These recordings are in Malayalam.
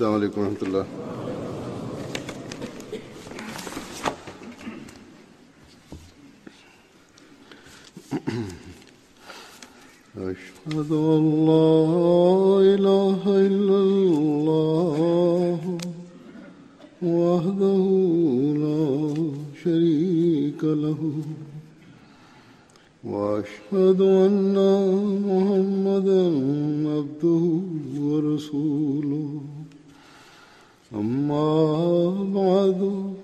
السلام عليكم ورحمة الله. أشهد أن لا إله إلا الله وحده لا شريك له وأشهد أن محمدا عبده ورسوله. أما بعد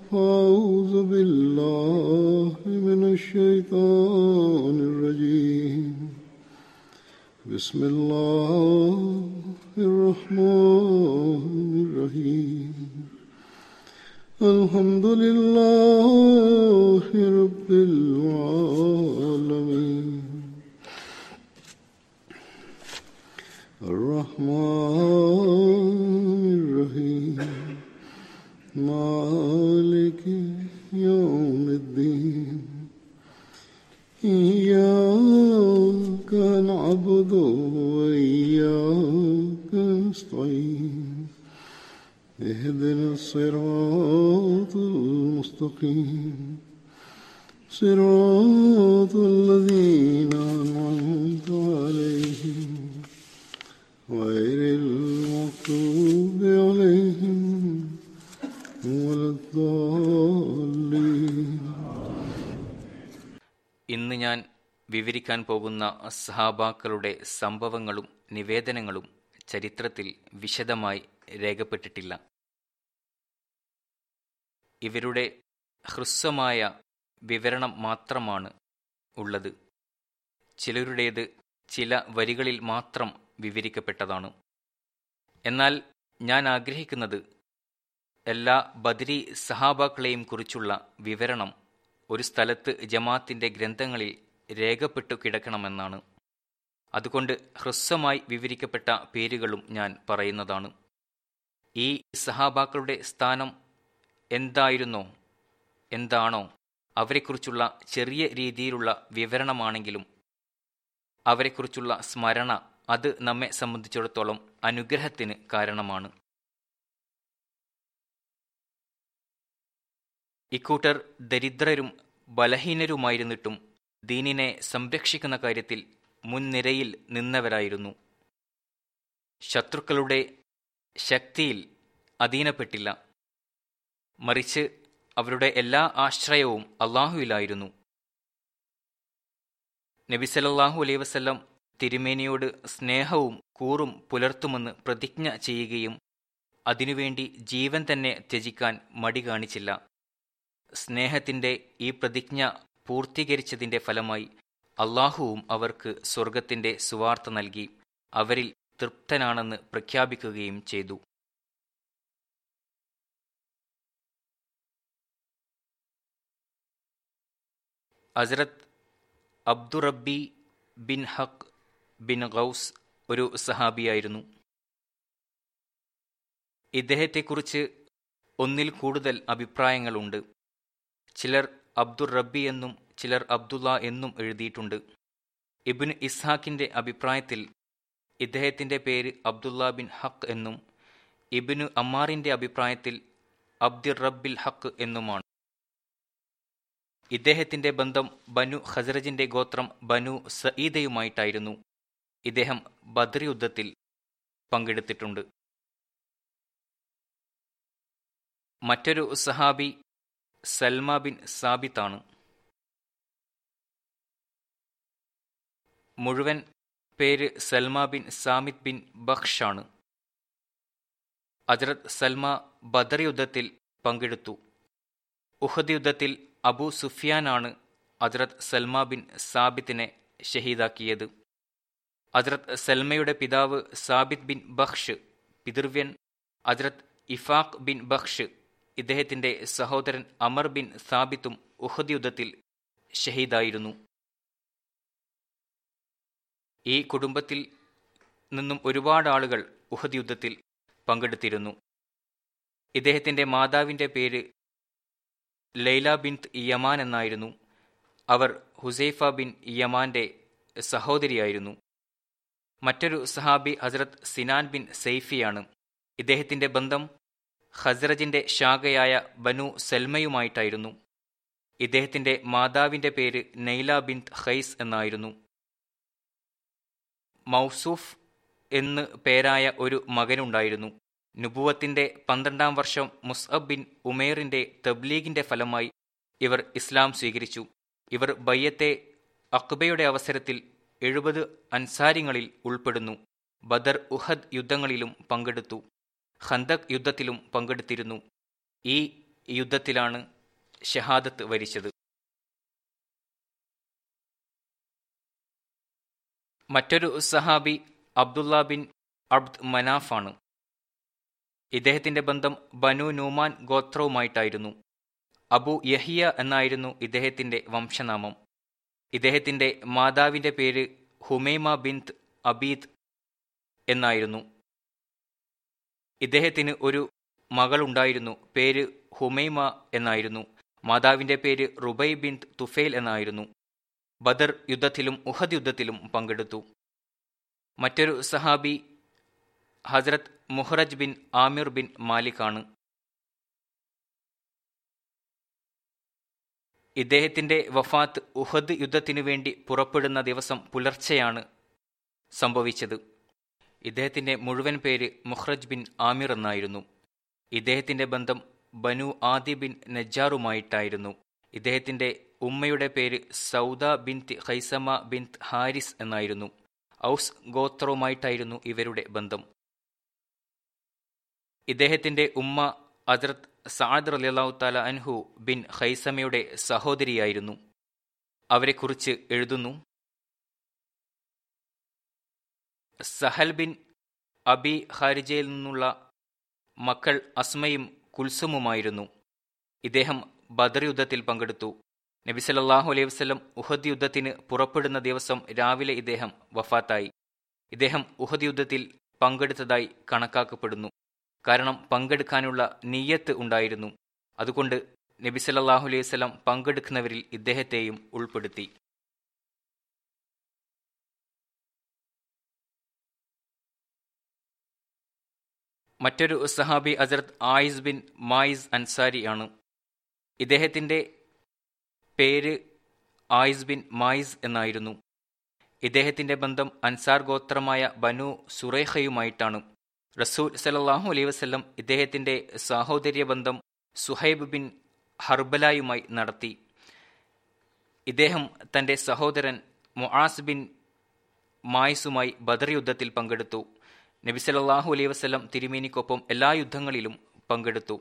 فأعوذ بالله من الشيطان الرجيم. بسم الله الرحمن الرحيم. الحمد لله رب العالمين الرحمن الرحيم مالك يوم الدين. إياك نعبد وإياك نستعين. اهدنا الصراط المستقيم صراط الذين أنعمت عليهم غير المغضوب عليهم ولا الضالين. ഇന്ന് ഞാൻ വിവരിക്കാൻ പോകുന്ന സഹാബാക്കളുടെ സംഭവങ്ങളും നിവേദനങ്ങളും ചരിത്രത്തിൽ വിശദമായി രേഖപ്പെട്ടിട്ടില്ല. ഇവരുടെ ഹ്രസ്വമായ വിവരണം മാത്രമാണ് ഉള്ളത്. ചിലരുടേത് ചില വരികളിൽ മാത്രം വിവരിക്കപ്പെട്ടതാണ്. എന്നാൽ ഞാൻ ആഗ്രഹിക്കുന്നത് എല്ലാ ബദരി സഹാബാക്കളെയും കുറിച്ചുള്ള വിവരണം ഒരു സ്ഥലത്ത് ജമാഅത്തിന്റെ ഗ്രന്ഥങ്ങളിൽ രേഖപ്പെട്ടു കിടക്കണമെന്നാണ്. അതുകൊണ്ട് ഹ്രസ്വമായി വിവരിക്കപ്പെട്ട പേരുകളും ഞാൻ പറയുന്നതാണ്. ഈ സഹാബാക്കളുടെ സ്ഥാനം എന്താണോ അവരെക്കുറിച്ചുള്ള ചെറിയ രീതിയിലുള്ള വിവരണമാണെങ്കിലും അവരെക്കുറിച്ചുള്ള സ്മരണ അത് നമ്മെ സംബന്ധിച്ചിടത്തോളം അനുഗ്രഹത്തിന് കാരണമാണ്. ഇക്കൂട്ടർ ദരിദ്രരും ബലഹീനരുമായിരുന്നിട്ടും ദീനിനെ സംരക്ഷിക്കുന്ന കാര്യത്തിൽ മുൻനിരയിൽ നിന്നവരായിരുന്നു. ശത്രുക്കളുടെ ശക്തിയിൽ അധീനപ്പെട്ടില്ല. മറിച്ച് അവരുടെ എല്ലാ ആശ്രയവും അള്ളാഹുവിലായിരുന്നു. നബി സല്ലല്ലാഹു അലൈഹി വസല്ലം തിരുമേനിയോട് സ്നേഹവും കൂറും പുലർത്തുമെന്ന് പ്രതിജ്ഞ ചെയ്യുകയും അതിനുവേണ്ടി ജീവൻ തന്നെ ത്യജിക്കാൻ മടി കാണിച്ചില്ല. സ്നേഹത്തിന്റെ ഈ പ്രതിജ്ഞ പൂർത്തീകരിച്ചതിന്റെ ഫലമായി അള്ളാഹുവും അവർക്ക് സ്വർഗത്തിന്റെ സുവാർത്ത നൽകി അവരിൽ തൃപ്തനാണെന്ന് പ്രഖ്യാപിക്കുകയും ചെയ്തു. ഹസ്രത്ത് അബ്ദുറബ്ബി ബിൻ ഹഖ് ബിൻ ഗൗസ് ഒരു സഹാബിയായിരുന്നു. ഇദ്ദേഹത്തെക്കുറിച്ച് ഒന്നിൽ കൂടുതൽ അഭിപ്രായങ്ങളുണ്ട്. ചിലർ അബ്ദുർ റബ്ബി എന്നും ചിലർ അബ്ദുള്ള എന്നും എഴുതിയിട്ടുണ്ട്. ഇബ്നു ഇസ്ഹാഖിന്റെ അഭിപ്രായത്തിൽ ഇദ്ദേഹത്തിന്റെ പേര് അബ്ദുള്ള ബിൻ ഹഖ് എന്നും ഇബ്നു അമ്മാറിന്റെ അഭിപ്രായത്തിൽ അബ്ദുർ റബ്ബിൽ ഹഖ് എന്നുമാണ്. ഇദ്ദേഹത്തിന്റെ ബന്ധം ബനു ഖസ്റജിന്റെ ഗോത്രം ബനു സഈദയുമായിട്ടായിരുന്നു. ഇദ്ദേഹം ബദർ യുദ്ധത്തിൽ പങ്കെടുത്തിട്ടുണ്ട്. മറ്റൊരു സഹാബി സൽമ ബിൻ സാബിത്താണ്. മുഴുവൻ പേര് സൽമ ബിൻ സാമിത് ബിൻ ബഖ്ഷ് ആണ്. ഹസ്രത്ത് സൽമ ബദർ യുദ്ധത്തിൽ പങ്കെടുത്തു. ഉഹദ് യുദ്ധത്തിൽ അബൂ സുഫിയാനാണ് ഹസ്രത്ത് സൽമ ബിൻ സാബിത്തിനെ ഷഹീദാക്കിയത്. ഹസ്രത്ത് സൽമയുടെ പിതാവ് സാബിത് ബിൻ ബഖ്ഷ്, പിതൃവ്യൻ ഹസ്രത്ത് ഇഫാഖ് ബിൻ ബഖ്ഷ്, ഇദ്ദേഹത്തിന്റെ സഹോദരൻ അമർ ബിൻ സാബിത്തും ഉഹദ് യുദ്ധത്തിൽ ഷഹീദായിരുന്നു. ഈ കുടുംബത്തിൽ നിന്നും ഒരുപാട് ആളുകൾ ഉഹദ് യുദ്ധത്തിൽ പങ്കെടുത്തിരുന്നു. ഇദ്ദേഹത്തിന്റെ മാതാവിന്റെ പേര് ലൈല ബിൻത് യമാൻ എന്നായിരുന്നു. അവർ ഹുസൈഫ ബിൻ യമാന്റെ സഹോദരിയായിരുന്നു. മറ്റൊരു സഹാബി ഹസ്രത്ത് സിനാൻ ബിൻ സൈഫിയാണ്. ഇദ്ദേഹത്തിന്റെ ബന്ധം ഖസ്റജിന്റെ ശാഖയായ ബനു സൽമയുമായിട്ടായിരുന്നു. ഇദ്ദേഹത്തിന്റെ മാതാവിന്റെ പേര് നൈല ബിൻത് ഖൈസ് എന്നായിരുന്നു. മൗസൂഫ് എന്ന് പേരായ ഒരു മകനുണ്ടായിരുന്നു. നുബുവത്തിന്റെ 12-ാം വർഷം മുസ്അബ് ബിൻ ഉമേറിന്റെ തബ്ലീഗിന്റെ ഫലമായി ഇവർ ഇസ്ലാം സ്വീകരിച്ചു. ഇവർ ബയ്യത്തെ അഖ്ബയുടെ അവസരത്തിൽ 70 അൻസാരിങ്ങളിൽ ഉൾപ്പെടുന്നു. ബദർ, ഉഹദ് യുദ്ധങ്ങളിലും പങ്കെടുത്തു. ഖന്ദഖ് യുദ്ധത്തിലും പങ്കെടുത്തിരുന്നു. ഈ യുദ്ധത്തിലാണ് ഷഹാദത്ത് വരിച്ചത്. മറ്റൊരു സഹാബി അബ്ദുള്ള ബിൻ അബ്ദ് മനാഫാണ്. ഇദ്ദേഹത്തിന്റെ ബന്ധം ബനു നൂമാൻ ഗോത്രവുമായിട്ടായിരുന്നു. അബു യഹിയ എന്നായിരുന്നു ഇദ്ദേഹത്തിന്റെ വംശനാമം. ഇദ്ദേഹത്തിന്റെ മാതാവിന്റെ പേര് ഹുമൈമ ബിൻത് അബീദ് എന്നായിരുന്നു. ഇദ്ദേഹത്തിന് ഒരു മകളുണ്ടായിരുന്നു. പേര് ഹുമൈമ എന്നായിരുന്നു. മാതാവിന്റെ പേര് റുബൈ ബിൻത് തുഫൈൽ എന്നായിരുന്നു. ബദർ യുദ്ധത്തിലും ഉഹദ് യുദ്ധത്തിലും പങ്കെടുത്തു. മറ്റൊരു സഹാബി ഹസ്രത്ത് മുഹ്റജ് ബിൻ ആമിർ ബിൻ മാലിക് ആണ്. ഇദ്ദേഹത്തിന്റെ വഫാത്ത് ഉഹദ് യുദ്ധത്തിനു വേണ്ടി പുറപ്പെടുന്ന ദിവസം പുലർച്ചെയാണ് സംഭവിച്ചത്. ഇദ്ദേഹത്തിന്റെ മുഴുവൻ പേര് മുഹ്റജ് ബിൻ ആമിർ എന്നായിരുന്നു. ഇദ്ദേഹത്തിന്റെ ബന്ധം ബനു ആദി ബിൻ നജ്ജാറുമായിട്ടായിരുന്നു. ഇദ്ദേഹത്തിന്റെ ഉമ്മയുടെ പേര് സൗദ ബിൻത് ഖൈസമ ബിൻത് ഹാരിസ് എന്നായിരുന്നു. ഔസ് ഗോത്രവുമായിട്ടായിരുന്നു ഇവരുടെ ബന്ധം. ഇദ്ദേഹത്തിന്റെ ഉമ്മ ഹസ്രത്ത് സഅദ് റളിയല്ലാഹു തആല അൻഹു ബിൻ ഖൈസമയുടെ സഹോദരിയായിരുന്നു. അവരെക്കുറിച്ച് എഴുതുന്നു: സഹൽ ബിൻ അബി ഖാരിജയിൽ നിന്നുള്ള മക്കൾ അസ്മയും കുൽസുമുമായിരുന്നു. ഇദ്ദേഹം ബദർ യുദ്ധത്തിൽ പങ്കെടുത്തു. നബി സല്ലല്ലാഹു അലൈഹി വസല്ലം ഉഹദ് യുദ്ധത്തിന് പുറപ്പെടുന്ന ദിവസം രാവിലെ ഇദ്ദേഹം വഫാത്തായി. ഇദ്ദേഹം ഉഹദ് യുദ്ധത്തിൽ പങ്കെടുത്തതായി കണക്കാക്കപ്പെടുന്നു. കാരണം പങ്കെടുക്കാനുള്ള നിയ്യത്ത് ഉണ്ടായിരുന്നു. അതുകൊണ്ട് നബി സല്ലല്ലാഹു അലൈഹി വസല്ലം പങ്കെടുക്കുന്നവരിൽ ഇദ്ദേഹത്തെയും ഉൾപ്പെടുത്തി. മറ്റൊരു സഹാബി ഹസ്രത്ത് ആയിസ് ബിൻ മായിസ് അൻസാരി ആണ്. ഇദ്ദേഹത്തിന്റെ പേര് ആയിസ് ബിൻ മായിസ് എന്നായിരുന്നു. ഇദ്ദേഹത്തിന്റെ ബന്ധം അൻസാർ ഗോത്രമായ ബനു സുറൈഖയുമായിട്ടാണ്. റസൂൽ സല്ലല്ലാഹു അലൈഹി വസല്ലം ഇദ്ദേഹത്തിന്റെ സഹോദര്യ ബന്ധം സുഹൈബ് ബിൻ ഹർബലായുമായി നടത്തി. ഇദ്ദേഹം തന്റെ സഹോദരൻ മുആസ് ബിൻ മായിസുമായി ബദർ യുദ്ധത്തിൽ പങ്കെടുത്തു. നബി സല്ലല്ലാഹു അലൈഹി വസല്ലം തിരുമേനിക്കൊപ്പം എല്ലാ യുദ്ധങ്ങളിലും പങ്കെടുത്തു.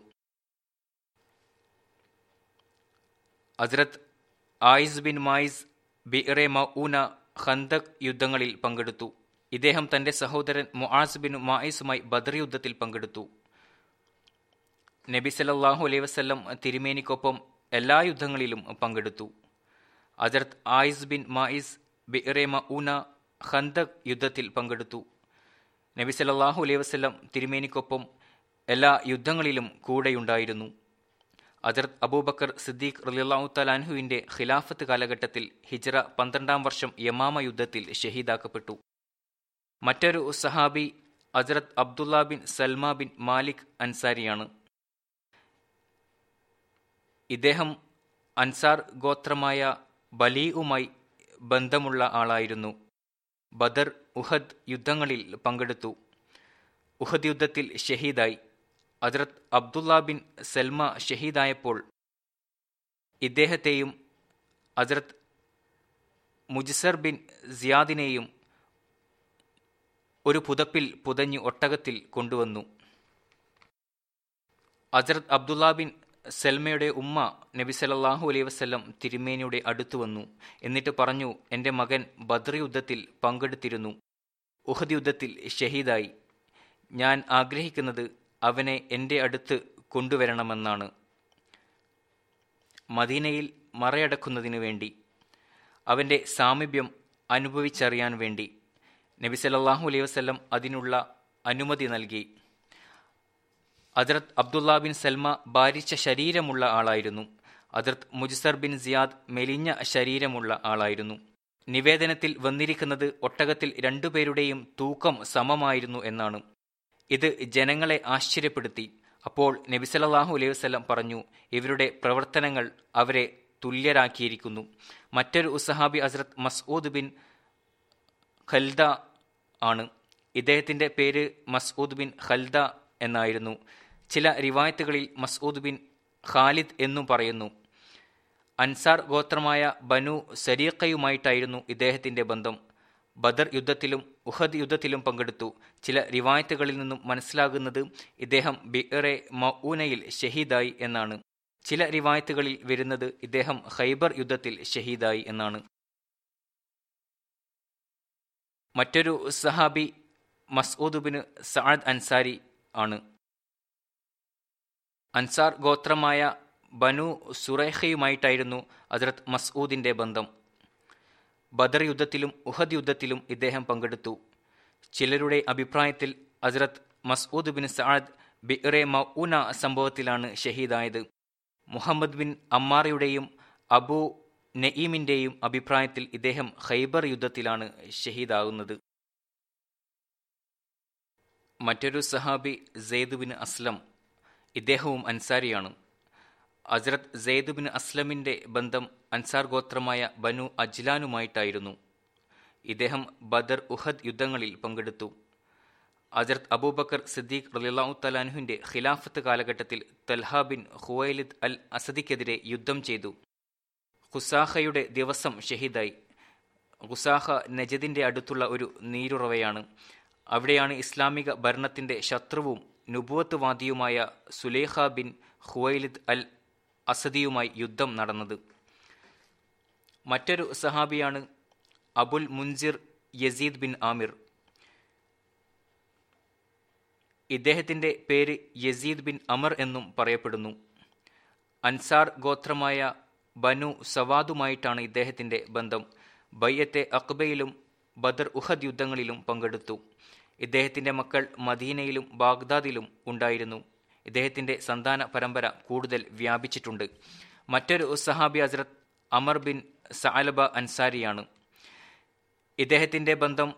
ഹസ്രത്ത് ആയിസ് ബിൻ മായിസ് ബിഇറെ മഊന ഖന്ദഖ് യുദ്ധങ്ങളിൽ പങ്കെടുത്തു. ഇദ്ദേഹം തന്റെ സഹോദരൻ മുആസ് ബിൻ മായിസുമായി ബദർ യുദ്ധത്തിൽ പങ്കെടുത്തു. നബി സല്ലല്ലാഹു അലൈഹി വസല്ലം തിരുമേനിക്കൊപ്പം എല്ലാ യുദ്ധങ്ങളിലും പങ്കെടുത്തു. ഹസ്രത്ത് ആയിസ് ബിൻ മായിസ് ബിഇറെ മഊന ഖന്ദഖ് യുദ്ധത്തിൽ പങ്കെടുത്തു. നബി സല്ലല്ലാഹു അലൈഹി വസല്ലം തിരുമേനിക്കൊപ്പം എല്ലാ യുദ്ധങ്ങളിലും കൂടെയുണ്ടായിരുന്നു. ഹസ്രത്ത് അബൂബക്കർ സിദ്ദീഖ് റളിയല്ലാഹു തആല അൻഹുവിന്റെ ഖിലാഫത്ത് കാലഘട്ടത്തിൽ ഹിജ്റ 12-ാം വർഷം യമാമ യുദ്ധത്തിൽ ഷഹീദാക്കപ്പെട്ടു. മറ്റൊരു സഹാബി ഹസ്രത്ത് അബ്ദുള്ള ബിൻ സൽമ ബിൻ മാലിക് അൻസാരിയാണ്. ഇദ്ദേഹം അൻസാർ ഗോത്രമായ ബലീഉമായി ബന്ധമുള്ള ആളായിരുന്നു. ബദർ, ഉഹദ് യുദ്ധങ്ങളിൽ പങ്കെടുത്തു. ഉഹദ് യുദ്ധത്തിൽ ഷഹീദായി. ഹസ്രത്ത് അബ്ദുള്ള ബിൻ സൽമ ഷഹീദായപ്പോൾ ഇദ്ദേഹത്തെയും ഹസ്രത്ത് മുജ്സർ ബിൻ സിയാദിനെയും ഒരു പുതപ്പിൽ പുതഞ്ഞ് ഒട്ടകത്തിൽ കൊണ്ടുവന്നു. ഹസ്രത്ത് അബ്ദുള്ള ബിൻ സൽമയുടെ ഉമ്മ നബി സല്ലല്ലാഹു അലൈഹി വസല്ലം തിരുമേനിയുടെ അടുത്തു വന്നു. എന്നിട്ട് പറഞ്ഞു, എൻ്റെ മകൻ ബദർ യുദ്ധത്തിൽ പങ്കെടുത്തിരുന്നു. ഉഹദ് യുദ്ധത്തിൽ ഷഹീദായി. ഞാൻ ആഗ്രഹിക്കുന്നത് അവനെ എൻ്റെ അടുത്ത് കൊണ്ടുവരണമെന്നാണ്. മദീനയിൽ മറയടക്കുന്നതിനു വേണ്ടി, അവൻ്റെ സാമീപ്യം അനുഭവിച്ചറിയാൻ വേണ്ടി നബി സല്ലല്ലാഹു അലൈഹി വസല്ലം അതിനുള്ള അനുമതി നൽകി. ഹസ്രത്ത് അബ്ദുള്ള ബിൻ സൽമ ഭാരിച്ച ശരീരമുള്ള ആളായിരുന്നു. ഹസ്രത്ത് മുജ്സർ ബിൻ സിയാദ് മെലിഞ്ഞ ശരീരമുള്ള ആളായിരുന്നു. നിവേദനത്തിൽ വന്നിരിക്കുന്നത് ഒട്ടകത്തിൽ 2 പേരുടെയും തൂക്കം സമമായിരുന്നു എന്നാണ്. ഇത് ജനങ്ങളെ ആശ്ചര്യപ്പെടുത്തി. അപ്പോൾ നബി സല്ലല്ലാഹു അലൈഹി വസല്ലം പറഞ്ഞു, ഇവരുടെ പ്രവർത്തനങ്ങൾ അവരെ തുല്യരാക്കിയിരിക്കുന്നു. മറ്റൊരു സഹാബി ഹസ്രത്ത് മസ്ഊദ് ബിൻ ഖൽദ ആണ്. ഇദ്ദേഹത്തിൻ്റെ പേര് മസ്ഊദ് ബിൻ ഖൽദ എന്നായിരുന്നു. ചില റിവായത്തുകളിൽ മസ്ഊദ് ബിൻ ഖാലിദ് എന്നും പറയുന്നു. അൻസാർ ഗോത്രമായ ബനു സരീഖയുമായിട്ടായിരുന്നു ഇദ്ദേഹത്തിൻ്റെ ബന്ധം. ബദർ യുദ്ധത്തിലും ഉഹദ് യുദ്ധത്തിലും പങ്കെടുത്തു. ചില റിവായത്തുകളിൽ നിന്നും മനസ്സിലാകുന്നത് ഇദ്ദേഹം ബിഅറെ മഊനയിൽ ഷഹീദായി എന്നാണ്. ചില റിവായത്തുകളിൽ വരുന്നത് ഇദ്ദേഹം ഖൈബർ യുദ്ധത്തിൽ ഷഹീദായി എന്നാണ്. മറ്റൊരു സഹാബി മസ്ഊദ് ബിൻ സഅദ് അൻസാരി ആണ്. അൻസാർ ഗോത്രമായ ബനു സുറൈഖയുമായിട്ടായിരുന്നു ഹസ്രത്ത് മസ്ഊദിൻ്റെ ബന്ധം. ബദർ യുദ്ധത്തിലും ഉഹദ് യുദ്ധത്തിലും ഇദ്ദേഹം പങ്കെടുത്തു. ചിലരുടെ അഭിപ്രായത്തിൽ ഹസ്രത്ത് മസ്ഊദ് ബിൻ സഅദ് ബിഅറെ മഊന സംഭവത്തിലാണ് ഷഹീദായത്. മുഹമ്മദ് ബിൻ അമ്മാറയുടെയും അബൂ നഈമിൻ്റെയും അഭിപ്രായത്തിൽ ഇദ്ദേഹം ഖൈബർ യുദ്ധത്തിലാണ് ഷഹീദാകുന്നത്. മറ്റൊരു സഹാബി സെയ്ദ് ബിൻ അസ്ലം. ഇദ്ദേഹവും അൻസാരിയാണ്. ഹസ്രത്ത് സെയ്ദ് ബിൻ അസ്ലമിൻ്റെ ബന്ധം അൻസാർ ഗോത്രമായ ബനു അജ്ലാനുമായിട്ടായിരുന്നു. ഇദ്ദേഹം ബദർ ഉഹദ് യുദ്ധങ്ങളിൽ പങ്കെടുത്തു. ഹസ്രത്ത് അബൂബക്കർ സിദ്ദീഖ് റളിയല്ലാഹു തആല അൻഹുവിൻ്റെ ഖിലാഫത്ത് കാലഘട്ടത്തിൽ തൽഹ ബിൻ ഖുവൈലിദ് അൽ അസദിക്കെതിരെ യുദ്ധം ചെയ്തു. ഖുസാഖയുടെ ദിവസം ഷഹീദായി. ഖുസാഖ നജദിൻ്റെ അടുത്തുള്ള ഒരു നീരുറവയാണ്. അവിടെയാണ് ഇസ്ലാമിക ഭരണത്തിൻ്റെ ശത്രുവും നുബുവത്ത് വാദിയുമായ സുലൈഖ ബിൻ ഖുവൈലിദ് അൽ അസദിയുമായി യുദ്ധം നടന്നത്. മറ്റൊരു സഹാബിയാണ് അബുൽ മുൻസിർ യസീദ് ബിൻ ആമിർ. ഇദ്ദേഹത്തിൻ്റെ പേര് യസീദ് ബിൻ അമർ എന്നും പറയപ്പെടുന്നു. അൻസാർ ഗോത്രമായ ബനു സവാദുമായിട്ടാണ് ഇദ്ദേഹത്തിൻ്റെ ബന്ധം. ബയ്യത്തെ അഖ്ബയിലും ബദർ ഉഹദ് യുദ്ധങ്ങളിലും പങ്കെടുത്തു. ഇദ്ദേഹത്തിൻ്റെ മക്കൾ മദീനയിലും ബാഗ്ദാദിലും ഉണ്ടായിരുന്നു. ഇദ്ദേഹത്തിൻ്റെ സന്താന പരമ്പര കൂടുതൽ വ്യാപിച്ചിട്ടുണ്ട്. മറ്റൊരു സഹാബി ഹസ്രത്ത് അമർ ബിൻ സഅലബ അൻസാരിയാണ്. ഇദ്ദേഹത്തിൻ്റെ ബന്ധം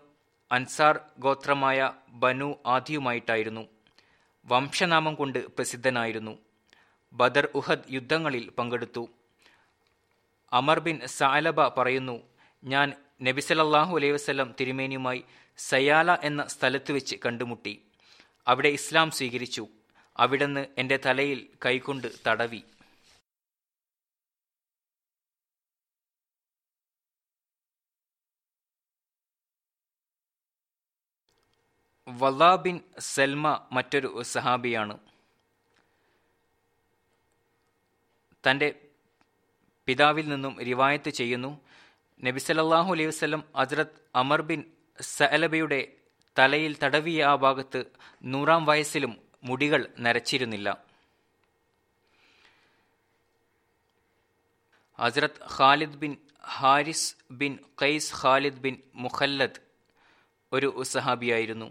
അൻസാർ ഗോത്രമായ ബനു ആദിയുമായിട്ടായിരുന്നു. വംശനാമം കൊണ്ട് പ്രസിദ്ധനായിരുന്നു. ബദർ ഉഹദ് യുദ്ധങ്ങളിൽ പങ്കെടുത്തു. അമർ ബിൻ സഅലബ പറയുന്നു, ഞാൻ നബി സല്ലല്ലാഹു അലൈഹി വസല്ലം തിരുമേനിയുമായി സയാല എന്ന സ്ഥലത്ത് വെച്ച് കണ്ടുമുട്ടി. അവിടെ ഇസ്ലാം സ്വീകരിച്ചു. അവിടുന്ന് എൻ്റെ തലയിൽ കൈകൊണ്ട് തടവി. വല്ലാ ബിൻ സൽമ മറ്റൊരു സഹാബിയാണ്. തൻ്റെ പിതാവിൽ നിന്നും റിവായത്ത് ചെയ്യുന്നു, നബി സല്ലല്ലാഹു അലൈഹി വസല്ലം ഹസ്രത്ത് അമർ ബിൻ സഅലബയുടെ തലയിൽ തടവിയ ആ ഭാഗത്ത് 100-ാം വയസ്സിലും മുടികൾ നരച്ചിരുന്നില്ല. ഹസ്രത്ത് ഖാലിദ് ബിൻ ഹാരിസ് ബിൻ ഖൈസ് ഖാലിദ് ബിൻ മുഖല്ലദ് ഒരു സഹാബിയായിരുന്നു.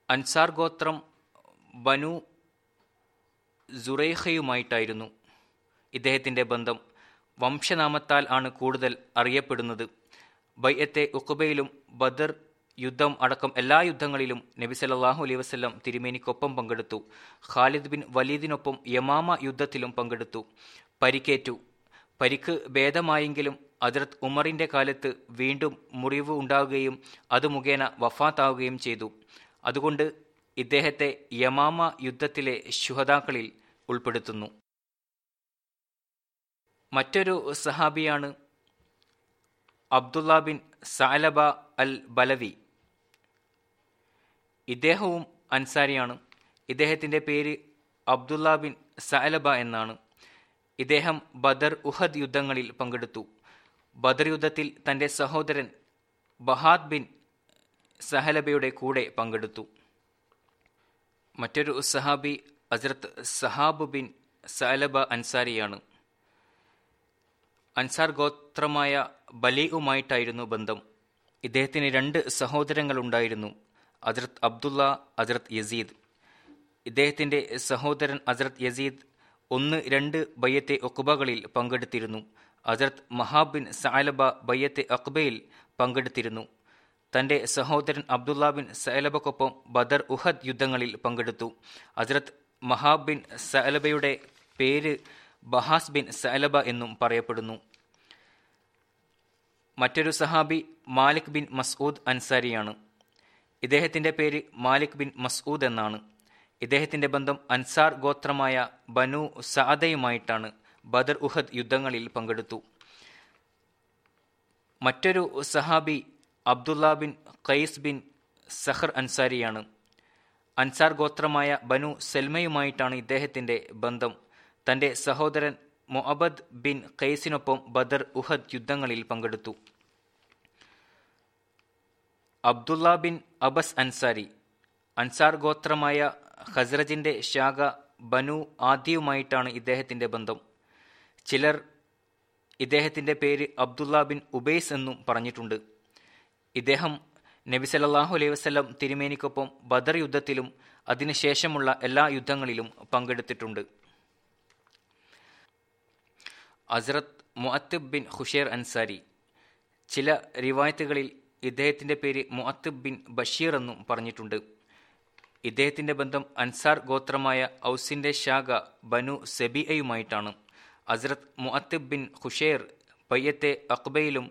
അൻസാർ ഗോത്രം ബനു സുറൈഖയുമായിട്ടായിരുന്നു ഇദ്ദേഹത്തിൻ്റെ ബന്ധം. വംശനാമത്താൽ ആണ് കൂടുതൽ അറിയപ്പെടുന്നത്. ബൈഅത്തെ ഉഖബയിലും ബദർ യുദ്ധം അടക്കം എല്ലാ യുദ്ധങ്ങളിലും നബി സല്ലല്ലാഹു അലൈഹി വസല്ലം തിരുമേനിക്കൊപ്പം പങ്കെടുത്തു. ഖാലിദ് ബിൻ വലീദിനൊപ്പം യമാമ യുദ്ധത്തിലും പങ്കെടുത്തു. പരിക്കേറ്റു. പരിക്ക് ഭേദമായെങ്കിലും ഹദ്റത്ത് ഉമറിൻ്റെ കാലത്ത് വീണ്ടും മുറിവ് ഉണ്ടാവുകയും അത് മുഖേന വഫാത്താവുകയും ചെയ്തു. അതുകൊണ്ട് ഇദ്ദേഹത്തെ യമാമ യുദ്ധത്തിലെ ശുഹദാക്കളിൽ ഉൾപ്പെടുത്തുന്നു. മറ്റൊരു സഹാബിയാണ് അബ്ദുള്ള ബിൻ സഅലബ അൽ ബലവി. ഇദ്ദേഹവും അൻസാരിയാണ്. ഇദ്ദേഹത്തിൻ്റെ പേര് അബ്ദുള്ള ബിൻ സഅലബ എന്നാണ്. ഇദ്ദേഹം ബദർ ഉഹദ് യുദ്ധങ്ങളിൽ പങ്കെടുത്തു. ബദർ യുദ്ധത്തിൽ തൻ്റെ സഹോദരൻ ബഹാദ് ബിൻ സഹലബയുടെ കൂടെ പങ്കെടുത്തു. മറ്റൊരു സഹാബി ഹസ്രത്ത് സഹാബ് ബിൻ സഅലബ അൻസാരിയാണ്. അൻസാർ ഗോത്രമായ ബലീഉമായിട്ടായിരുന്നു ബന്ധം. ഇദ്ദേഹത്തിന് 2 സഹോദരങ്ങളുണ്ടായിരുന്നു, ഹസ്രത്ത് അബ്ദുള്ള, ഹസ്രത്ത് യസീദ്. ഇദ്ദേഹത്തിൻ്റെ സഹോദരൻ ഹസ്രത്ത് യസീദ് 1-2 ബയ്യത്തെ ഉഖബകളിൽ പങ്കെടുത്തിരുന്നു. ഹസ്രത്ത് മഹാബ് ബിൻ സഅലബ ബയ്യത്തെ അഖ്ബയിൽ പങ്കെടുത്തിരുന്നു. തന്റെ സഹോദരൻ അബ്ദുള്ള ബിൻ സഅലബക്കൊപ്പം ബദർ ഉഹദ് യുദ്ധങ്ങളിൽ പങ്കെടുത്തു. ഹസ്രത്ത് മഹാബ് ബിൻ സഅലബയുടെ പേര് ബഹാസ് ബിൻ സഅലബ എന്നും പറയപ്പെടുന്നു. മറ്റൊരു സഹാബി മാലിക് ബിൻ മസ്ഊദ് അൻസാരിയാണ്. ഇദ്ദേഹത്തിന്റെ പേര് മാലിക് ബിൻ മസ്ഊദ് എന്നാണ്. ഇദ്ദേഹത്തിന്റെ ബന്ധം അൻസാർ ഗോത്രമായ ബനു സഅദയുമായിട്ടാണ്. ബദർ ഉഹദ് യുദ്ധങ്ങളിൽ പങ്കെടുത്തു. മറ്റൊരു സഹാബി അബ്ദുള്ള ബിൻ ഖൈസ് ബിൻ സഖർ അൻസാരിയാണ്. അൻസാർ ഗോത്രമായ ബനു സൽമയുമായിട്ടാണ് ഇദ്ദേഹത്തിന്റെ ബന്ധം. തന്റെ സഹോദരൻ മുഅബദ് ബിൻ ഖൈസിനൊപ്പം ബദർ ഉഹദ് യുദ്ധങ്ങളിൽ പങ്കെടുത്തു. അബ്ദുള്ള ബിൻ അബസ് അൻസാരി അൻസാർ ഗോത്രമായ ഖസ്റജിന്റെ ശാഖ ബനു ആദിയുമായിട്ടാണ് ഇദ്ദേഹത്തിന്റെ ബന്ധം. ചിലർ ഇദ്ദേഹത്തിന്റെ പേര് അബ്ദുള്ള ബിൻ ഉബൈസ് എന്നും പറഞ്ഞിട്ടുണ്ട്. ഇദ്ദേഹം നബി സല്ലല്ലാഹു അലൈഹി വസല്ലം തിരുമേനിക്കൊപ്പം ബദർ യുദ്ധത്തിലും അതിനുശേഷമുള്ള എല്ലാ യുദ്ധങ്ങളിലും പങ്കെടുത്തിട്ടുണ്ട്. ഹസ്രത്ത് മുഅത്തിബ് ബിൻ ഖുശൈർ അൻസാരി. ചില റിവായത്തുകളിൽ ഇദ്ദേഹത്തിന്റെ പേര് മുഅത്തിബ് ബിൻ ബഷീർ എന്നും പറഞ്ഞിട്ടുണ്ട്. ഇദ്ദേഹത്തിന്റെ ബന്ധം അൻസാർ ഗോത്രമായ ഔസിന്റെ ശാഖ ബനു സബിയയുമായിട്ടാണ്. ഹസ്രത്ത് മുഅത്തിബ് ബിൻ ഖുശൈർ ബയ്യത്തെ അഖ്ബയിലും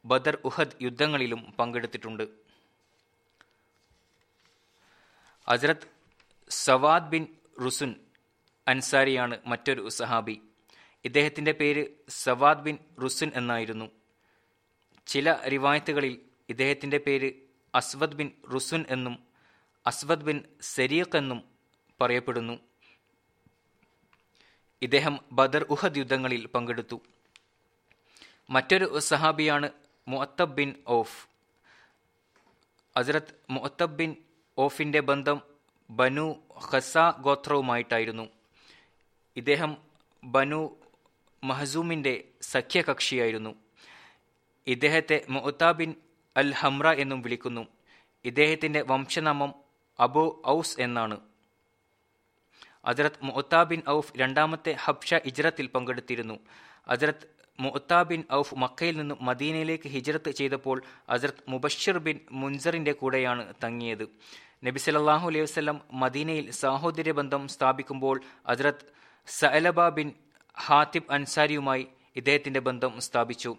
ബദർ ഉഹദ് യുദ്ധങ്ങളിലും പങ്കെടുത്തിട്ടുണ്ട്. ഹസ്രത്ത് സവാദ് ബിൻ റുസുൻ അൻസാരിയാണ് മറ്റൊരു സഹാബി. ഇദ്ദേഹത്തിന്റെ പേര് സവാദ് ബിൻ റുസുൻ എന്നായിരുന്നു. ചില റിവായത്തുകളിൽ ഇദ്ദേഹത്തിന്റെ പേര് അസ്വദ് ബിൻ റുസുൻ എന്നും അസ്വദ് ബിൻ സരീഖ് എന്നും പറയപ്പെടുന്നു. ഇദ്ദേഹം ബദർ ഉഹദ് യുദ്ധങ്ങളിൽ പങ്കെടുത്തു. മറ്റൊരു സഹാബിയാണ് മുഅത്തബ് ബിൻ ഔഫ്. ഹസ്രത്ത് മുഅത്തബ് ബിൻ ഔഫിന്റെ ബന്ധം ബനു ഖസ ഗോത്രവുമായിട്ടായിരുന്നു. ഇദ്ദേഹം ബനു മഹസൂമിന്റെ സഖ്യകക്ഷിയായിരുന്നു. ഇദ്ദേഹത്തെ മുഅത്ത ബിൻ അൽ ഹംറ എന്നും വിളിക്കുന്നു. ഇദ്ദേഹത്തിന്റെ വംശനാമം അബു ഔസ് എന്നാണ്. ഹസ്രത്ത് മുഅത്ത ബിൻ ഔഫ് രണ്ടാമത്തെ ഹബ്ഷ ഹിജ്റത്തിൽ പങ്കെടുത്തിരുന്നു. ഹസ്രത്ത് മുഅത്ത ബിൻ ഔഫ് മക്കയിൽ നിന്നും മദീനയിലേക്ക് ഹിജ്റത്ത് ചെയ്തപ്പോൾ ഹസ്രത്ത് മുബശ്ശിർ ബിൻ മുൻസറിന്റെ കൂടെയാണ് തങ്ങിയത്. നബി സല്ലല്ലാഹു അലൈഹി വസല്ലം മദീനയിൽ സാഹോദര്യ ബന്ധം സ്ഥാപിക്കുമ്പോൾ ഹസ്രത്ത് സഅലബ ബിൻ ഹാത്തിബ് അൻസാരിയുമായി ഇദ്ദേഹത്തിന്റെ ബന്ധം സ്ഥാപിച്ചു.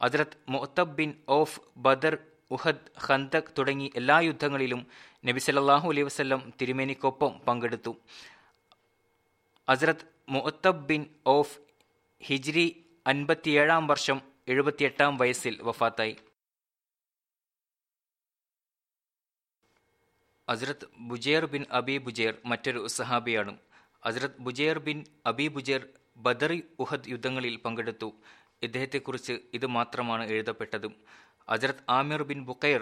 ഹസ്രത്ത് മുഅത്തബ് ബിൻ ഔഫ് ബദർ ഉഹദ് ഖന്തക് തുടങ്ങി എല്ലാ യുദ്ധങ്ങളിലും നബി സല്ലല്ലാഹു അലൈഹി വസല്ലം തിരുമേനിക്കൊപ്പം പങ്കെടുത്തു. ഹസ്രത്ത് മുഅത്തബ് ബിൻ ഔഫ് ഹിജ്രി 57 വർഷം 78 വയസ്സിൽ വഫാത്തായി. ഹസ്രത്ത് ബുജൈർ ബിൻ അബി ബുജൈർ മറ്റൊരു സഹാബിയാണ്. ഹസ്രത്ത് ബുജൈർ ബിൻ അബി ബുജൈർ ബദർ ഉഹദ് യുദ്ധങ്ങളിൽ പങ്കെടുത്തു. ഇദ്ദേഹത്തെക്കുറിച്ച് ഇത് മാത്രമാണ് എഴുതപ്പെട്ടത്. ഹസ്രത്ത് ആമിർ ബിൻ ബുഖൈർ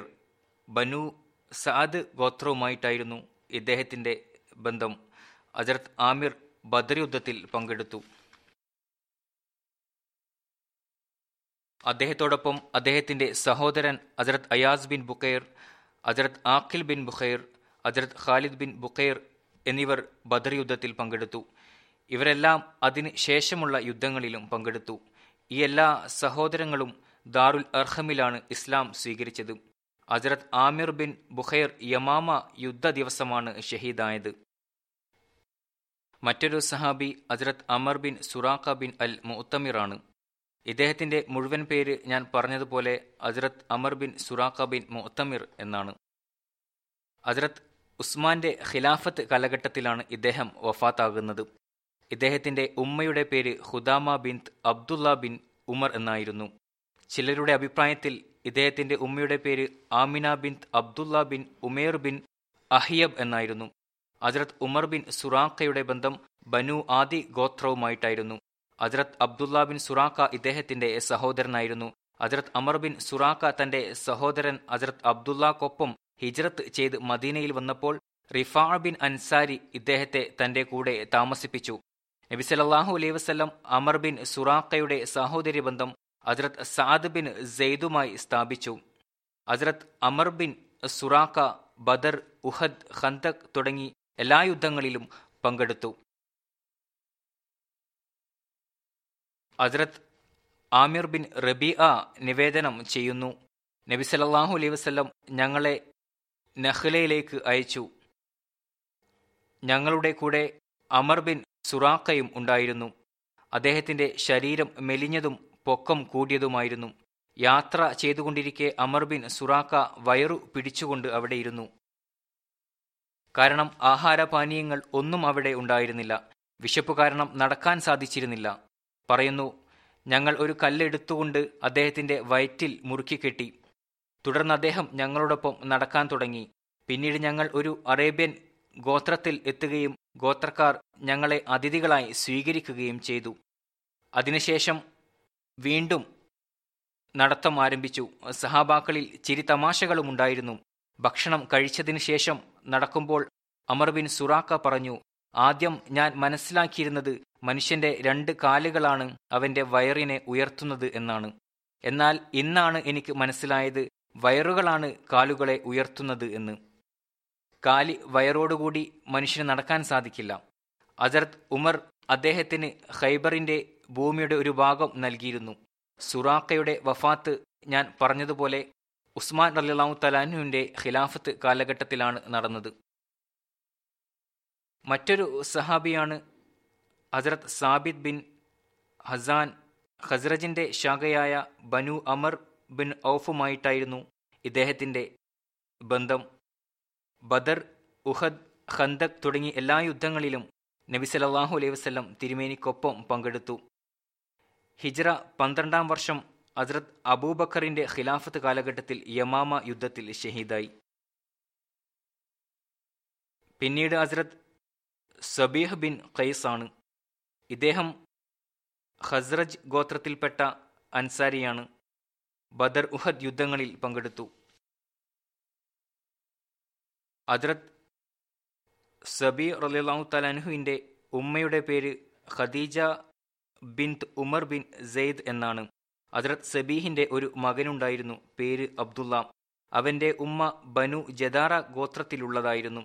ബനു സഅദ് ഗോത്രവുമായിട്ടായിരുന്നു ഇദ്ദേഹത്തിന്റെ ബന്ധം. ഹസ്രത്ത് ആമിർ ബദർ യുദ്ധത്തിൽ പങ്കെടുത്തു. അദ്ദേഹത്തോടൊപ്പം അദ്ദേഹത്തിന്റെ സഹോദരൻ ഹസ്രത്ത് അയാസ് ബിൻ ബുഖൈർ, ഹസ്രത്ത് ആഖിൽ ബിൻ ബുഖൈർ, ഹസ്രത്ത് ഖാലിദ് ബിൻ ബുഖൈർ എന്നിവർ ബദർ യുദ്ധത്തിൽ പങ്കെടുത്തു. ഇവരെല്ലാം അതിന് ശേഷമുള്ള യുദ്ധങ്ങളിലും പങ്കെടുത്തു. ഈ എല്ലാ സഹോദരങ്ങളും ദാറുൽ അർഖമിലാണ് ഇസ്ലാം സ്വീകരിച്ചത്. ഹസ്രത്ത് ആമിർ ബിൻ ബുഖൈർ യമാമ യുദ്ധ ദിവസമാണ് ഷഹീദായത്. മറ്റൊരു സഹാബി ഹസ്രത്ത് അമർ ബിൻ സുറാഖ ബിൻ അൽ മുഅ്തമിറാണ്. ഇദ്ദേഹത്തിന്റെ മുഴുവൻ പേര് ഞാൻ പറഞ്ഞതുപോലെ ഹസ്രത്ത് അമർ ബിൻ സുറാഖ ബിൻ മുഅ്തമിർ എന്നാണ്. ഹസ്രത്ത് ഉസ്മാന്റെ ഖിലാഫത്ത് കാലഘട്ടത്തിലാണ് ഇദ്ദേഹം വഫാത്താകുന്നത്. ഇദ്ദേഹത്തിന്റെ ഉമ്മയുടെ പേര് ഖുദാമ ബിൻത് അബ്ദുള്ള ബിൻ ഉമർ എന്നായിരുന്നു. ചിലരുടെ അഭിപ്രായത്തിൽ ഇദ്ദേഹത്തിന്റെ ഉമ്മയുടെ പേര് ആമിന ബിൻത് അബ്ദുള്ള ബിൻ ഉമേർ ബിൻ അഹിയബ് എന്നായിരുന്നു. ഹസ്രത്ത് ഉമർ ബിൻ സുറാഖയുടെ ബന്ധം ബനു ആദി ഗോത്രവുമായിട്ടായിരുന്നു. ഹസ്രത്ത് അബ്ദുള്ള ബിൻ സുറാഖ ഇദ്ദേഹത്തിന്റെ സഹോദരനായിരുന്നു. ഹസ്രത്ത് അമർ ബിൻ സുറാഖ തന്റെ സഹോദരൻ ഹസ്രത്ത് അബ്ദുള്ളക്കൊപ്പം ഹിജ്റത്ത് ചെയ്ത് മദീനയിൽ വന്നപ്പോൾ റിഫാ ബിൻ അൻസാരി ഇദ്ദേഹത്തെ തന്റെ കൂടെ താമസിപ്പിച്ചു. നബി സല്ലല്ലാഹു അലൈഹി വസല്ലം അമർ ബിൻ സുറാഖയുടെ സഹോദര്യ ബന്ധം ഹസ്രത്ത് സഅദ് ബിൻ സെയ്ദുമായി സ്ഥാപിച്ചു. ഹസ്രത്ത് അമർ ബിൻ സുറാഖ ബദർ, ഉഹദ്, ഖന്തക് തുടങ്ങി എല്ലാ യുദ്ധങ്ങളിലും പങ്കെടുത്തു. ഹസ്രത്ത് ആമിർ ബിൻ റബീഅ നിവേദനം ചെയ്യുന്നു, നബി സല്ലല്ലാഹു അലൈഹി വസല്ലം ഞങ്ങളെ നഖ്ലയിലേക്ക് അയച്ചു. ഞങ്ങളുടെ കൂടെ അമർ ബിൻ സുറാഖയും ഉണ്ടായിരുന്നു. അദ്ദേഹത്തിന്റെ ശരീരം മെലിഞ്ഞതും പൊക്കം കൂടിയതുമായിരുന്നു. യാത്ര ചെയ്തുകൊണ്ടിരിക്കെ അമർ ബിൻ സുറാഖ വയറു പിടിച്ചുകൊണ്ട് അവിടെ ഇരുന്നു. കാരണം ആഹാരപാനീയങ്ങൾ ഒന്നും അവിടെ ഉണ്ടായിരുന്നില്ല. വിശപ്പ് കാരണം നടക്കാൻ സാധിച്ചിരുന്നില്ല. പറയുന്നു, ഞങ്ങൾ ഒരു കല്ലെടുത്തുകൊണ്ട് അദ്ദേഹത്തിന്റെ വയറ്റിൽ മുറുക്കിക്കെട്ടി. തുടർന്ന് അദ്ദേഹം ഞങ്ങളോടൊപ്പം നടക്കാൻ തുടങ്ങി. പിന്നീട് ഞങ്ങൾ ഒരു അറേബ്യൻ ഗോത്രത്തിൽ എത്തുകയും ഗോത്രക്കാർ ഞങ്ങളെ അതിഥികളായി സ്വീകരിക്കുകയും ചെയ്തു. അതിനുശേഷം വീണ്ടും നടത്തം ആരംഭിച്ചു. സഹാബാക്കളിൽ ചിരി തമാശകളും ഉണ്ടായിരുന്നു. ഭക്ഷണം കഴിച്ചതിനു ശേഷം നടക്കുമ്പോൾ അമർ ബിൻ സുറാഖ പറഞ്ഞു, ആദ്യം ഞാൻ മനസ്സിലാക്കിയിരുന്നത് മനുഷ്യന്റെ 2 കാലുകളാണ് അവന്റെ വയറിനെ ഉയർത്തുന്നത് എന്നാണ്. എന്നാൽ ഇന്നാണ് എനിക്ക് മനസ്സിലായത് വയറുകളാണ് കാലുകളെ ഉയർത്തുന്നത് എന്ന്. കാലി വയറോടുകൂടി മനുഷ്യന് നടക്കാൻ സാധിക്കില്ല. ഹസ്രത്ത് ഉമർ അദ്ദേഹത്തിന് ഖൈബറിന്റെ ഭൂമിയുടെ ഒരു ഭാഗം നൽകിയിരുന്നു. സുറാഖയുടെ വഫാത്ത് ഞാൻ പറഞ്ഞതുപോലെ ഉസ്മാൻ റളിയല്ലാഹു തആല അൻഹുവിന്റെ ഖിലാഫത്ത് കാലഘട്ടത്തിലാണ് നടന്നത്. മറ്റൊരു സഹാബിയാണ് ഹസ്രത്ത് സാബിത് ബിൻ ഹസാൻ. ഖസ്റജിന്റെ ശാഖയായ ബനു അമർ ബിൻ ഔഫുമായിട്ടായിരുന്നു ഇദ്ദേഹത്തിന്റെ ബന്ധം. ബദർ, ഉഹദ്, ഖന്ദക് തുടങ്ങി എല്ലാ യുദ്ധങ്ങളിലും നബി സല്ലല്ലാഹു അലൈഹി വസല്ലം തിരുമേനിക്കൊപ്പം പങ്കെടുത്തു. ഹിജ്റ 12-ാം വർഷം ഹസ്രത്ത് അബൂബക്കറിന്റെ ഖിലാഫത്ത് കാലഘട്ടത്തിൽ യമാമ യുദ്ധത്തിൽ ഷഹീദായി. പിന്നീട് ഹസ്രത്ത് സബീഹ് ബിൻ ഖൈസ് ആണ്. ഇദ്ദേഹം ഖസ്റജ് ഗോത്രത്തിൽപ്പെട്ട അൻസാരിയാണ്. ബദർ, ഉഹദ് യുദ്ധങ്ങളിൽ പങ്കെടുത്തു. ഹസ്രത്ത് സബീ റളിയല്ലാഹു തആല അൻഹുവിന്റെ ഉമ്മയുടെ പേര് ഖദീജ ബിൻത് ഉമർ ബിൻ സെയ്ദ് എന്നാണ്. ഹസ്രത്ത് സബീഹിന്റെ ഒരു മകനുണ്ടായിരുന്നു, പേര് അബ്ദുള്ള. അവന്റെ ഉമ്മ ബനു ജദാറ ഗോത്രത്തിലുള്ളതായിരുന്നു.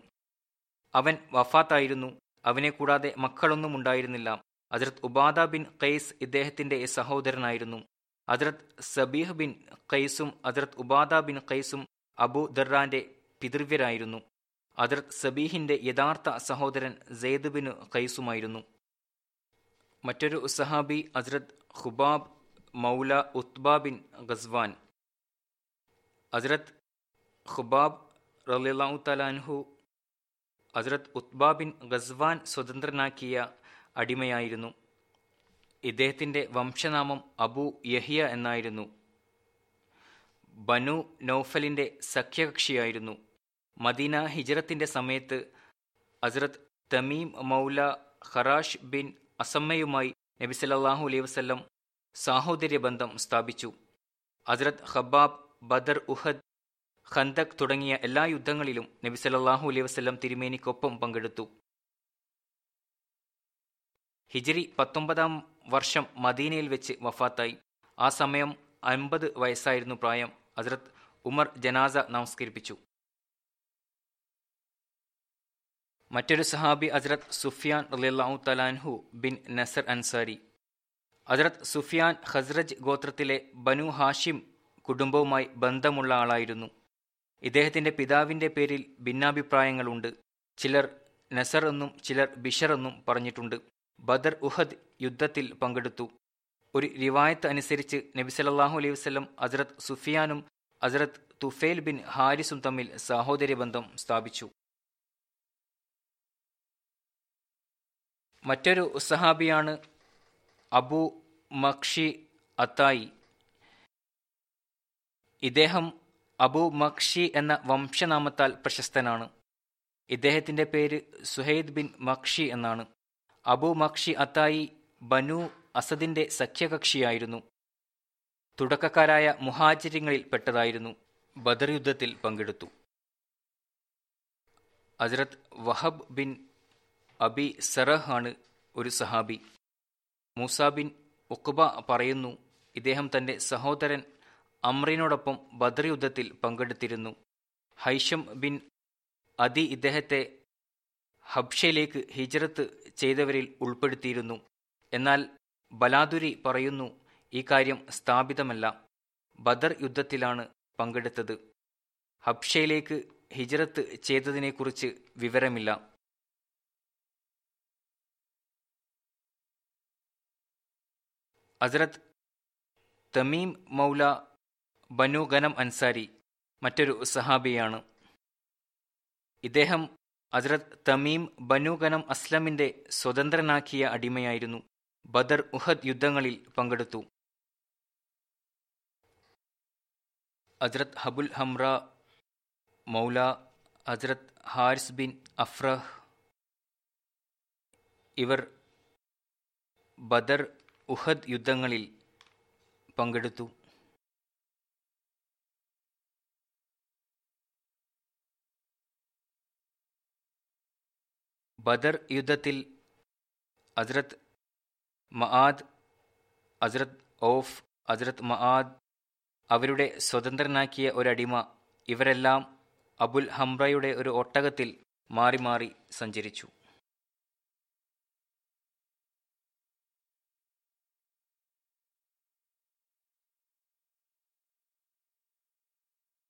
അവൻ വഫാത്തായിരുന്നു. അവനെ കൂടാതെ മക്കളൊന്നും ഉണ്ടായിരുന്നില്ല. ഹസ്രത്ത് ഉബാദ ബിൻ ഖൈസ് ഇദ്ദേഹത്തിന്റെ സഹോദരനായിരുന്നു. ഹസ്രത്ത് സബീഹ് ബിൻ ഖൈസും ഹസ്രത്ത് ഉബാദ ബിൻ ഖൈസും അബൂ ദർറാന്റെ പിതൃവ്യരായിരുന്നു. ഹസ്രത്ത് സബീഹിന്റെ യഥാർത്ഥ സഹോദരൻ സെയ്ദ് ബിൻ ഖൈസുമായിരുന്നു. മറ്റൊരു സഹാബി ഹസ്രത്ത് ഖുബാബ് മൗല ഉത്ബ ബിൻ ഗസ്വാൻ. ഹസ്രത്ത് ഖുബാബ് റളിയല്ലാഹു തആല അൻഹു ഹസ്രത്ത് ഉത്ബ ബിൻ ഗസ്വാൻ സ്വതന്ത്രനാക്കിയ അടിമയായിരുന്നു. ഇദ്ദേഹത്തിന്റെ വംശനാമം അബൂ യഹിയ എന്നായിരുന്നു. ബനു നൗഫലിന്റെ സഖ്യകക്ഷിയായിരുന്നു. മദീന ഹിജ്റത്തിന്റെ സമയത്ത് ഹസ്രത്ത് തമീം മൗല ഖറാഷ് ബിൻ അസമ്മയുമായി നബി സല്ലല്ലാഹു അലൈഹി വസല്ലം സാഹോദര്യ ബന്ധം സ്ഥാപിച്ചു. ഹസ്രത്ത് ഖബ്ബാബ് ബദർ, ഉഹദ്, ഖന്ദക് തുടങ്ങിയ എല്ലാ യുദ്ധങ്ങളിലും നബി സല്ലല്ലാഹു അലൈഹി വസല്ലം തിരുമേനിക്കൊപ്പം പങ്കെടുത്തു. ഹിജ്രി 19-ാം വർഷം മദീനയിൽ വെച്ച് വഫാത്തായി. ആ സമയം 50 വയസ്സായിരുന്നു പ്രായം. ഹസ്രത്ത് ഉമർ ജനാസ നമസ്കരിപ്പിച്ചു. മറ്റൊരു സഹാബി ഹസ്രത്ത് സുഫിയാൻ റളിയല്ലാഹു തആല അൻഹു ബിൻ നസർ അൻസാരി. ഹസ്രത്ത് സുഫിയാൻ ഖസ്റജ് ഗോത്രത്തിലെ ബനു ഹാഷിം കുടുംബവുമായി ബന്ധമുള്ള ആളായിരുന്നു. ഇദ്ദേഹത്തിന്റെ പിതാവിന്റെ പേരിൽ ഭിന്നാഭിപ്രായങ്ങളുണ്ട്. ചിലർ നസർ എന്നും ചിലർ ബിഷർ എന്നും പറഞ്ഞിട്ടുണ്ട്. ബദർ, ഉഹദ് യുദ്ധത്തിൽ പങ്കെടുത്തു. ഒരു റിവായത്ത് അനുസരിച്ച് നബി സല്ലല്ലാഹു അലൈഹി വസല്ലം ഹസ്രത്ത് സുഫിയാനും ഹസ്രത്ത് തുഫൈൽ ബിൻ ഹാരിസും തമ്മിൽ സഹോദര്യബന്ധം സ്ഥാപിച്ചു. മറ്റൊരു സഹാബിയാണ് അബൂ മഖ്ഷി അത്തായി. ഇദ്ദേഹം അബൂ മഖ്ഷി എന്ന വംശനാമത്താൽ പ്രശസ്തനാണ്. ഇദ്ദേഹത്തിന്റെ പേര് സുഹൈദ് ബിൻ മഖ്ഷി എന്നാണ്. അബൂ മഖ്ഷി അത്തായി ബനു അസദിന്റെ സഖ്യകക്ഷിയായിരുന്നു. തുടക്കക്കാരായ മുഹാജിരിങ്ങളിൽ പെട്ടതായിരുന്നു. ബദർ യുദ്ധത്തിൽ പങ്കെടുത്തു. ഹസ്രത്ത് വഹബ് ബിൻ അബി സറഹ് ആണ് ഒരു സഹാബി. മൂസ ബിൻ ഉഖ്ബ പറയുന്നു, ഇദ്ദേഹം തന്റെ സഹോദരൻ അമ്രിനോടൊപ്പം ബദർ യുദ്ധത്തിൽ പങ്കെടുത്തിരുന്നു. ഹൈഷം ബിൻ അദി ഇദ്ദേഹത്തെ ഹബ്ഷയിലേക്ക് ഹിജ്റത്ത് ചെയ്തവരിൽ ഉൾപ്പെടുത്തിയിരുന്നു. എന്നാൽ ബലാദുരി പറയുന്നു, ഈ കാര്യം സ്ഥാപിതമല്ല. ബദർ യുദ്ധത്തിലാണ് പങ്കെടുത്തത്. ഹബ്ഷയിലേക്ക് ഹിജ്റത്ത് ചെയ്തതിനെക്കുറിച്ച് വിവരമില്ല. ഹസ്രത്ത് തമീം മൗല ബനു ഗനം അൻസാരി മറ്റൊരു സഹാബിയാണ്. ഇദ്ദേഹം ഹസ്രത്ത് തമീം ബനു ഗനം അസ്ലമിന്റെ സ്വതന്ത്രനാക്കിയ അടിമയായിരുന്നു. ബദർ ഉഹദ് യുദ്ധങ്ങളിൽ പങ്കെടുത്തു. ഹസ്രത്ത് ഹബുൽ ഹംറ മൗല ഹസ്രത്ത് ഹാരിസ് ബിൻ അഫ്രഹ് ഇവർ ബദർ ഉഹദ് യുദ്ധങ്ങളിൽ പങ്കെടുത്തു. ബദർ യുദ്ധത്തിൽ ഹസ്രത്ത് മആദ്, ഹസ്രത്ത് ഔഫ്, ഹസ്രത്ത് മആദ്, അവരുടെ സ്വതന്ത്രനാക്കിയ ഒരടിമ, ഇവരെല്ലാം അബുൽ ഹംറയുടെ ഒരു ഒട്ടകത്തിൽ മാറി മാറി സഞ്ചരിച്ചു.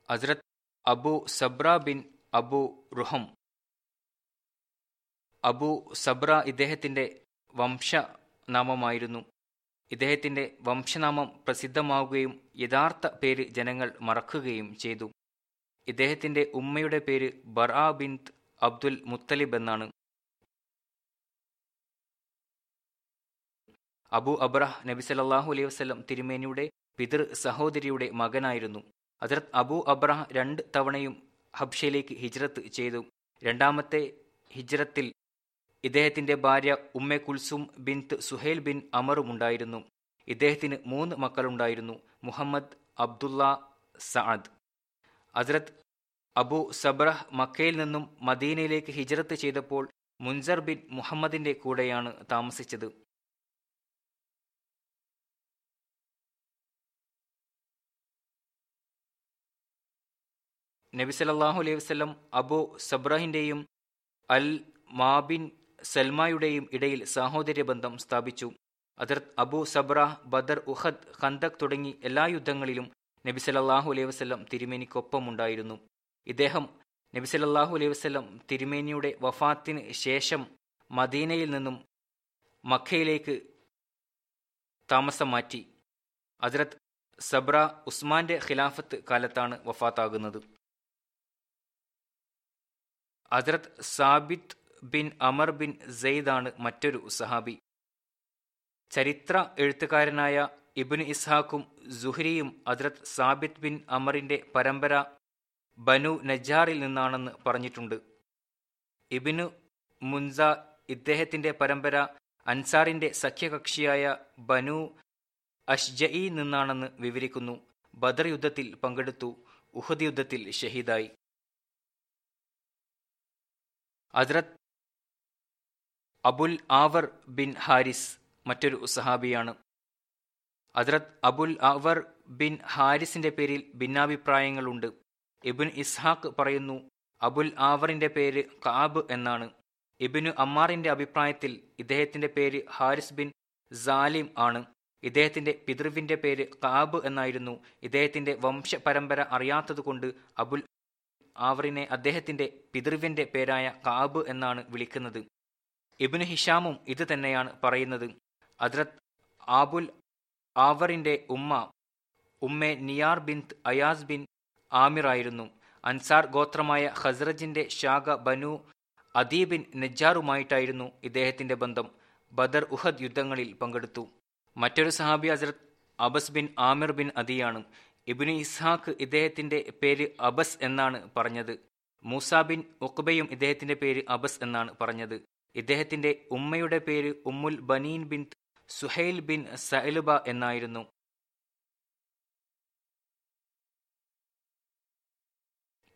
ഹസ്രത്ത് അബു സബ്ര ബിൻ അബു റുഹം. അബു സബ്ര ഇദ്ദേഹത്തിൻ്റെ വംശനാമമായിരുന്നു. ഇദ്ദേഹത്തിൻ്റെ വംശനാമം പ്രസിദ്ധമാവുകയും യഥാർത്ഥ പേര് ജനങ്ങൾ മറക്കുകയും ചെയ്തു. ഇദ്ദേഹത്തിൻ്റെ ഉമ്മയുടെ പേര് ബർആ ബിൻത് അബ്ദുൽ മുത്തലിബ് എന്നാണ്. അബു അബ്രഹ് നബി സല്ലല്ലാഹു അലൈഹി വസല്ലം തിരുമേനിയുടെ പിതൃ സഹോദരിയുടെ മകനായിരുന്നു. ഹസ്രത്ത് അബു അബ്രഹ് 2 തവണയും ഹബ്ഷയിലേക്ക് ഹിജ്റത്ത് ചെയ്തു. രണ്ടാമത്തെ ഹിജ്റത്തിൽ ഇദ്ദേഹത്തിൻ്റെ ഭാര്യ ഉമ്മെ കുൽസും ബിൻത്ത് സുഹൈൽ ബിൻ അമറും ഉണ്ടായിരുന്നു. ഇദ്ദേഹത്തിന് 3 മക്കളുണ്ടായിരുന്നു: മുഹമ്മദ്, അബ്ദുള്ള, സഅദ്. ഹസ്രത്ത് അബു സബ്രഹ് മക്കയിൽ നിന്നും മദീനയിലേക്ക് ഹിജ്റത്ത് ചെയ്തപ്പോൾ മുൻസർ ബിൻ മുഹമ്മദിന്റെ കൂടെയാണ് താമസിച്ചത്. നബി സല്ലല്ലാഹു അലൈഹി വസല്ലം അബു സബ്രഹിന്റെയും അൽ മാബിൻ സൽമായുടെയും ഇടയിൽ സാഹോദര്യ ബന്ധം സ്ഥാപിച്ചു. ഹസ്രത്ത് അബു സബ്രഹ് ബദർ, ഉഹദ്, ഖന്തക് തുടങ്ങി എല്ലാ യുദ്ധങ്ങളിലും നബി സല്ലല്ലാഹു അലൈഹി വസല്ലം തിരുമേനിക്കൊപ്പമുണ്ടായിരുന്നു. ഇദ്ദേഹം നബി സല്ലല്ലാഹു അലൈഹി വസല്ലം തിരുമേനിയുടെ വഫാത്തിന് ശേഷം മദീനയിൽ നിന്നും മക്കയിലേക്ക് താമസം മാറ്റി. ഹസ്രത്ത് സബ്ര ഉസ്മാന്റെ ഖിലാഫത്ത് കാലത്താണ് വഫാത്താകുന്നത്. ഹസ്രത്ത് സാബിത്ത് ബിൻ അമർ ബിൻ സെയ്ദാണ് മറ്റൊരു സഹാബി. ചരിത്ര എഴുത്തുകാരനായ ഇബ്നു ഇസ്ഹാഖും സുഹ്രിയും ഹസ്രത്ത് സാബിത്ത് ബിൻ അമറിന്റെ പരമ്പര ബനു നജ്ജാറിൽ നിന്നാണെന്ന് പറഞ്ഞിട്ടുണ്ട്. ഇബ്നു മുൻസ ഇദ്ദേഹത്തിന്റെ പരമ്പര അൻസാറിന്റെ സഖ്യകക്ഷിയായ ബനു അഷ്ജഇ നിന്നാണെന്ന് വിവരിക്കുന്നു. ബദർ യുദ്ധത്തിൽ പങ്കെടുത്തു. ഉഹദ് യുദ്ധത്തിൽ ഷഹീദായി. ഹസ്രത്ത് അബുൽ ആവർ ബിൻ ഹാരിസ് മറ്റൊരു സഹാബിയാണ്. ഹസ്രത്ത് അബുൽ ആവർ ബിൻ ഹാരിസിന്റെ പേരിൽ ഭിന്നാഭിപ്രായങ്ങളുണ്ട്. ഇബ്നു ഇസ്ഹാഖ് പറയുന്നു അബുൽ ആവറിന്റെ പേര് കഅബ് എന്നാണ്. ഇബ്നു അമ്മാറിന്റെ അഭിപ്രായത്തിൽ ഇദ്ദേഹത്തിന്റെ പേര് ഹാരിസ് ബിൻ സാലിം ആണ്. ഇദ്ദേഹത്തിന്റെ പിതൃവിന്റെ പേര് കഅബ് എന്നായിരുന്നു. ഇദ്ദേഹത്തിന്റെ വംശപരമ്പര അറിയാത്തതുകൊണ്ട് അബുൽ ആവറിനെ അദ്ദേഹത്തിന്റെ പിതൃവിന്റെ പേരായ കഅബ് എന്നാണ് വിളിക്കുന്നത്. ഇബ്നു ഹിഷാമും ഇത് തന്നെയാണ് പറയുന്നത്. ഹസ്രത്ത് ആബുൽ ആവറിന്റെ ഉമ്മെ നിയാർ ബിൻത് അയാസ് ബിൻ ആമിർ ആയിരുന്നു. അൻസാർ ഗോത്രമായ ഖസ്റജിന്റെ ശാഖ ബനു അദീ ബിൻ നജ്ജാറുമായിട്ടായിരുന്നു ഇദ്ദേഹത്തിന്റെ ബന്ധം. ബദർ, ഉഹദ് യുദ്ധങ്ങളിൽ പങ്കെടുത്തു. മറ്റൊരു സഹാബി ഹസ്രത്ത് അബസ് ബിൻ ആമിർ ബിൻ അദിയാണ്. ഇബ്നു ഇസ്ഹാഖ് ഇദ്ദേഹത്തിന്റെ പേര് അബസ് എന്നാണ് പറഞ്ഞത്. മൂസ ബിൻ ഉഖ്ബയും ഇദ്ദേഹത്തിന്റെ പേര് അബസ് എന്നാണ് പറഞ്ഞത്. ഇദ്ദേഹത്തിന്റെ ഉമ്മയുടെ പേര് ഉമ്മുൽ ബനീൻ ബിൻ സുഹൈൽ ബിൻ സഅലബ എന്നായിരുന്നു.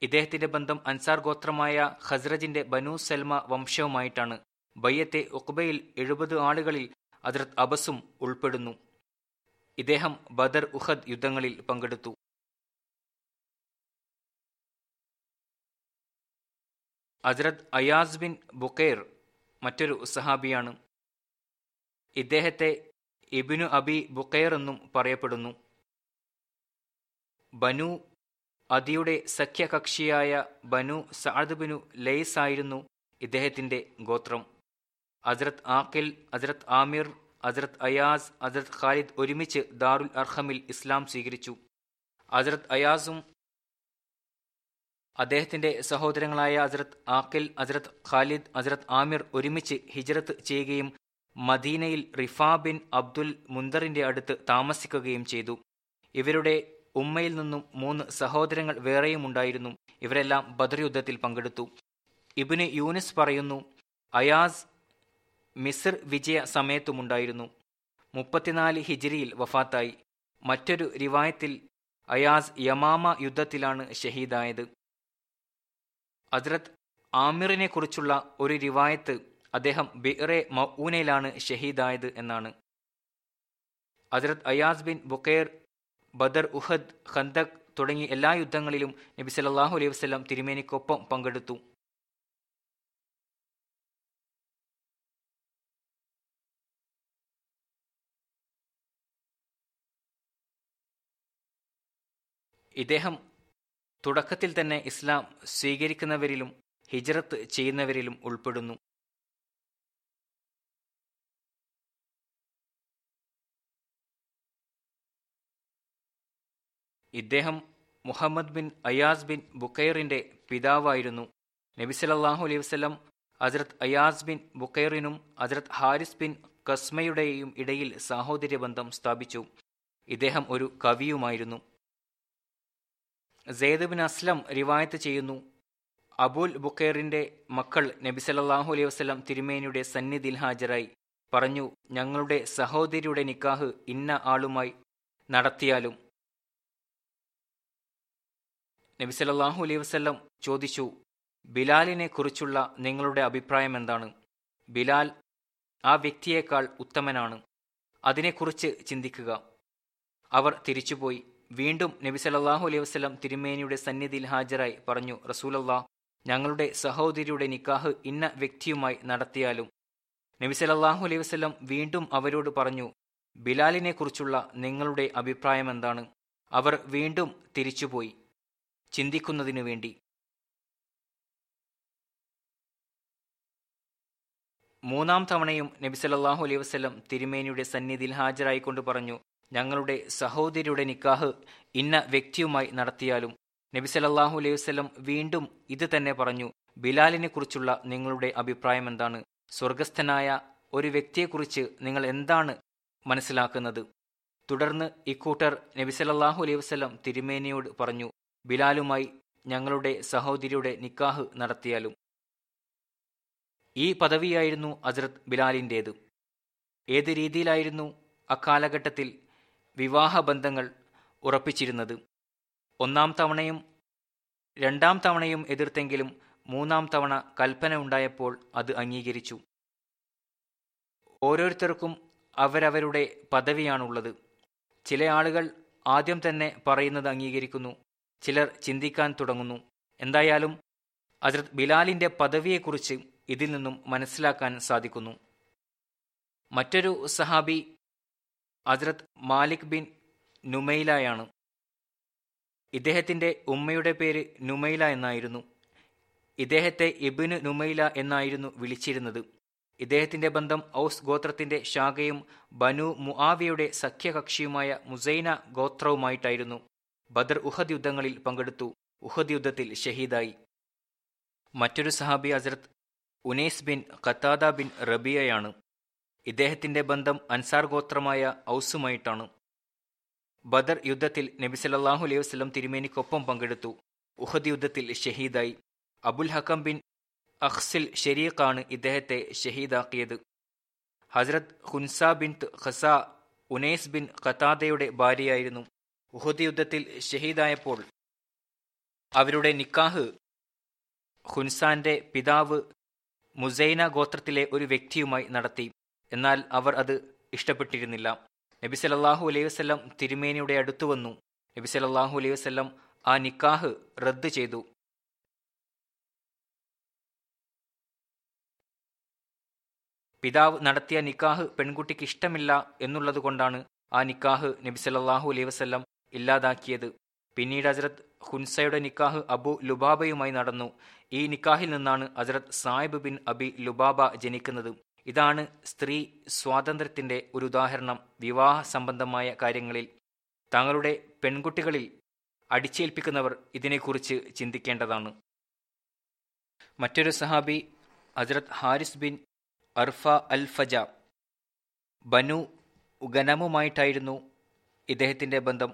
ഇദ്ദേഹത്തിന്റെ ബന്ധം അൻസാർ ഗോത്രമായ ഖസ്റജിന്റെ ബനു സൽമ വംശവുമായിട്ടാണ്. ബയ്യത്തെ ഉഖ്ബയിൽ 70 ആളുകളിൽ ഹസ്രത്ത് അബസും ഉൾപ്പെടുന്നു. ഇദ്ദേഹം ബദർ, ഉഹദ് യുദ്ധങ്ങളിൽ പങ്കെടുത്തു. ഹസ്രത്ത് അയാസ് ബിൻ ബുക്കൈർ മറ്റൊരു സഹാബിയാണ്. ഇദ്ദേഹത്തെ ഇബ്നു അബി ബുക്കൈർ എന്നും പറയപ്പെടുന്നു. ബനു അതിയുടെ സഖ്യകക്ഷിയായ ബനു സഅദ് ബിനു ലൈസ് ആയിരുന്നു ഇദ്ദേഹത്തിന്റെ ഗോത്രം. ഹസ്രത്ത് ആഖിൽ, ഹസ്രത്ത് ആമിർ, ഹസ്രത്ത് അയാസ്, ഹസ്രത്ത് ഖാലിദ് ഒരുമിച്ച് ദാറുൽ അർഖമിൽ ഇസ്ലാം സ്വീകരിച്ചു. ഹസ്രത്ത് അയാസും അദ്ദേഹത്തിന്റെ സഹോദരങ്ങളായ ഹസ്രത്ത് ആഖിൽ, ഹസ്രത്ത് ഖാലിദ്, ഹസ്രത്ത് ആമിർ ഒരുമിച്ച് ഹിജ്റത്ത് ചെയ്യുകയും മദീനയിൽ റിഫാ ബിൻ അബ്ദുൽ മുന്തറിന്റെ അടുത്ത് താമസിക്കുകയും ചെയ്തു. ഇവരുടെ ഉമ്മയിൽ നിന്നും 3 സഹോദരങ്ങൾ വേറെയും ഉണ്ടായിരുന്നു. ഇവരെല്ലാം ബദർ യുദ്ധത്തിൽ പങ്കെടുത്തു. ഇബ്നു യൂനിസ് പറയുന്നു, അയാസ് മിസ്ർ വിജയ സമയത്തുമുണ്ടായിരുന്നു. 34 ഹിജ്രിയിൽ വഫാത്തായി. മറ്റൊരു റിവായത്തിൽ അയാസ് യമാമ യുദ്ധത്തിലാണ് ഷഹീദായത്. ഹസ്രത്ത് ആമിറിനെ കുറിച്ചുള്ള ഒരു റിവായത്ത് അദ്ദേഹം ബിഅ്റെ മഊനയിലാണ് ഷഹീദായത് എന്നാണ്. ഹസ്രത്ത് അയാസ് ബിൻ ബുഖൈർ ബദർ, ഉഹദ്, ഖന്ദഖ് തുടങ്ങി എല്ലാ യുദ്ധങ്ങളിലും നബി സല്ലല്ലാഹു അലൈഹി വസല്ലം തിരുമേനിക്കൊപ്പം പങ്കെടുത്തു. ഇദ്ദേഹം തുടക്കത്തിൽ തന്നെ ഇസ്ലാം സ്വീകരിക്കുന്നവരിലും ഹിജ്റത്ത് ചെയ്യുന്നവരിലും ഉൾപ്പെടുന്നു. ഇദ്ദേഹം മുഹമ്മദ് ബിൻ അയാസ് ബിൻ ബുഖൈറിന്റെ പിതാവായിരുന്നു. നബി സല്ലല്ലാഹു അലൈഹി വസല്ലം ഹസ്രത്ത് അയാസ് ബിൻ ബുഖൈറിനും ഹസ്രത്ത് ഹാരിസ് ബിൻ കസ്മയുടെയും ഇടയിൽ സാഹോദര്യബന്ധം സ്ഥാപിച്ചു. ഇദ്ദേഹം ഒരു കവിയുമായിരുന്നു. സെയ്ദ് ബിൻ അസ്ലം റിവായത്ത് ചെയ്യുന്നു, അബുൽ ബുഖൈറിന്റെ മക്കൾ നബി സല്ലല്ലാഹു അലൈഹി വസല്ലം തിരുമേനിയുടെ സന്നിധിയിൽ ഹാജരായി പറഞ്ഞു, ഞങ്ങളുടെ സഹോദരിയുടെ നിക്കാഹ് ഇന്ന ആളുമായി നടത്തിയാലും. നബി സല്ലല്ലാഹു അലൈഹി വസല്ലം ചോദിച്ചു, ബിലാലിനെ കുറിച്ചുള്ള നിങ്ങളുടെ അഭിപ്രായം എന്താണ്? ബിലാൽ ആ വ്യക്തിയേക്കാൾ ഉത്തമനാണ്, അതിനെക്കുറിച്ച് ചിന്തിക്കുക. അവർ തിരിച്ചുപോയി. വീണ്ടും നബി സല്ലല്ലാഹു അലൈഹി വസല്ലം തിരുമേനിയുടെ സന്നിധിയിൽ ഹാജരായി പറഞ്ഞു, റസൂലല്ലാഹ്, ഞങ്ങളുടെ സഹോദരിയുടെ നിക്കാഹ് ഇന്ന വ്യക്തിയുമായി നടത്തിയാലും. നബി സല്ലല്ലാഹു അലൈഹി വസല്ലം വീണ്ടും അവരോട് പറഞ്ഞു, ബിലാലിനെ കുറിച്ചുള്ള നിങ്ങളുടെ അഭിപ്രായം എന്താണ്? അവർ വീണ്ടും തിരിച്ചുപോയി ചിന്തിക്കുന്നതിനു വേണ്ടി. മൂന്നാം തവണയും നബി സല്ലല്ലാഹു അലൈഹി വസല്ലം തിരുമേനിയുടെ സന്നിധിയിൽ ഹാജരായിക്കൊണ്ട് പറഞ്ഞു, ഞങ്ങളുടെ സഹോദരിയുടെ നിക്കാഹ് ഇന്ന വ്യക്തിയുമായി നടത്തിയാലും. നബി സല്ലല്ലാഹു അലൈഹി വസല്ലം വീണ്ടും ഇത് തന്നെ പറഞ്ഞു, ബിലാലിനെ കുറിച്ചുള്ള നിങ്ങളുടെ അഭിപ്രായം എന്താണ്? സ്വർഗസ്ഥനായ ഒരു വ്യക്തിയെക്കുറിച്ച് നിങ്ങൾ എന്താണ് മനസ്സിലാക്കുന്നത്? തുടർന്ന് ഇക്കൂട്ടർ നബി സല്ലല്ലാഹു അലൈഹി വസല്ലം തിരുമേനിയോട് പറഞ്ഞു, ബിലാലുമായി ഞങ്ങളുടെ സഹോദരിയുടെ നിക്കാഹ് നടത്തിയാലും. ഈ പദവിയായിരുന്നു ഹസ്രത്ത് ബിലാലിൻ്റേത്. ഏത് രീതിയിലായിരുന്നു അക്കാലഘട്ടത്തിൽ വിവാഹബന്ധങ്ങൾ ഉറപ്പിച്ചിരുന്നത്? ഒന്നാം തവണയും രണ്ടാം തവണയും എതിർത്തെങ്കിലും മൂന്നാം തവണ കൽപ്പന ഉണ്ടായപ്പോൾ അത് അംഗീകരിച്ചു. ഓരോരുത്തർക്കും അവരവരുടെ പദവിയാണുള്ളത്. ചില ആളുകൾ ആദ്യം തന്നെ പറയുന്നത് അംഗീകരിക്കുന്നു, ചിലർ ചിന്തിക്കാൻ തുടങ്ങുന്നു. എന്തായാലും ഹസ്രത്ത് ബിലാലിന്റെ പദവിയെക്കുറിച്ച് ഇതിൽ നിന്നും മനസ്സിലാക്കാൻ സാധിക്കുന്നു. മറ്റൊരു സഹാബി ഹസ്രത്ത് മാലിക് ബിൻ നുമൈലയാണ്. ഇദ്ദേഹത്തിന്റെ ഉമ്മയുടെ പേര് നുമൈല എന്നായിരുന്നു. ഇദ്ദേഹത്തെ ഇബ്നു നുമൈല എന്നായിരുന്നു വിളിച്ചിരുന്നത്. ഇദ്ദേഹത്തിന്റെ ബന്ധം ഔസ് ഗോത്രത്തിന്റെ ശാഖയും ബനു മുആവിയയുടെ സഖ്യകക്ഷിയുമായ മുസൈന ഗോത്രവുമായിട്ടായിരുന്നു. ബദർ, ഉഹദ് യുദ്ധങ്ങളിൽ പങ്കെടുത്തു. ഉഹദ് യുദ്ധത്തിൽ ഷഹീദായി. മറ്റൊരു സഹാബി ഹസ്രത്ത് ഉനൈസ് ബിൻ ഖത്താദ ബിൻ റബിയയാണ്. ഇദ്ദേഹത്തിന്റെ ബന്ധം അൻസാർ ഗോത്രമായ ഔസുമായിട്ടാണ്. ബദർ യുദ്ധത്തിൽ നബി സല്ലല്ലാഹു അലൈഹി വസല്ലം തിരുമേനിക്കൊപ്പം പങ്കെടുത്തു. ഉഹദ് യുദ്ധത്തിൽ ഷഹീദായി. അബുൽ ഹക്കം ബിൻ അഖ്സിൽ ഷരീഖാണ് ഇദ്ദേഹത്തെ ഷഹീദാക്കിയത്. ഹസ്രത്ത് ഖുൻസ ബിൻത് ഖസ ഉനൈസ് ബിൻ ഖത്താദയുടെ ഭാര്യയായിരുന്നു. ഉഹദ് യുദ്ധത്തിൽ ഷഹീദായപ്പോൾ അവരുടെ നിക്കാഹ് ഖുൻസാന്റെ പിതാവ് മുസൈന ഗോത്രത്തിലെ ഒരു വ്യക്തിയുമായി നടത്തി. എന്നാൽ അവർ അത് ഇഷ്ടപ്പെട്ടിരുന്നില്ല. നബി സല്ലല്ലാഹു അലൈഹി വസല്ലം തിരുമേനിയുടെ അടുത്തു വന്നു. നബി സല്ലല്ലാഹു അലൈഹി വസല്ലം ആ നിക്കാഹ് റദ്ദ് ചെയ്തു. പിതാവ് നടത്തിയ നിക്കാഹ് പെൺകുട്ടിക്ക് ഇഷ്ടമില്ല എന്നുള്ളതുകൊണ്ടാണ് ആ നിക്കാഹ് നബി സല്ലല്ലാഹു അലൈഹി വസല്ലം ഇല്ലാതാക്കിയത്. പിന്നീട് ഹസ്രത്ത് ഹുൻസയുടെ നിക്കാഹ് അബു ലുബാബയുമായി നടന്നു. ഈ നിക്കാഹിൽ നിന്നാണ് ഹസ്രത്ത് സായിബ് ബിൻ അബി ലുബാബ ജനിക്കുന്നത്. ഇതാണ് സ്ത്രീ സ്വാതന്ത്ര്യത്തിന്റെ ഒരു ഉദാഹരണം. വിവാഹ സംബന്ധമായ കാര്യങ്ങളിൽ തങ്ങളുടെ പെൺകുട്ടികളിൽ അടിച്ചേൽപ്പിക്കുന്നവർ ഇതിനെക്കുറിച്ച് ചിന്തിക്കേണ്ടതാണ്. മറ്റൊരു സഹാബി ഹസ്രത്ത് ഹാരിസ് ബിൻ അർഫ അൽ ഫജ. ബനു ഗനമുമായിട്ടായിരുന്നു ഇദ്ദേഹത്തിന്റെ ബന്ധം.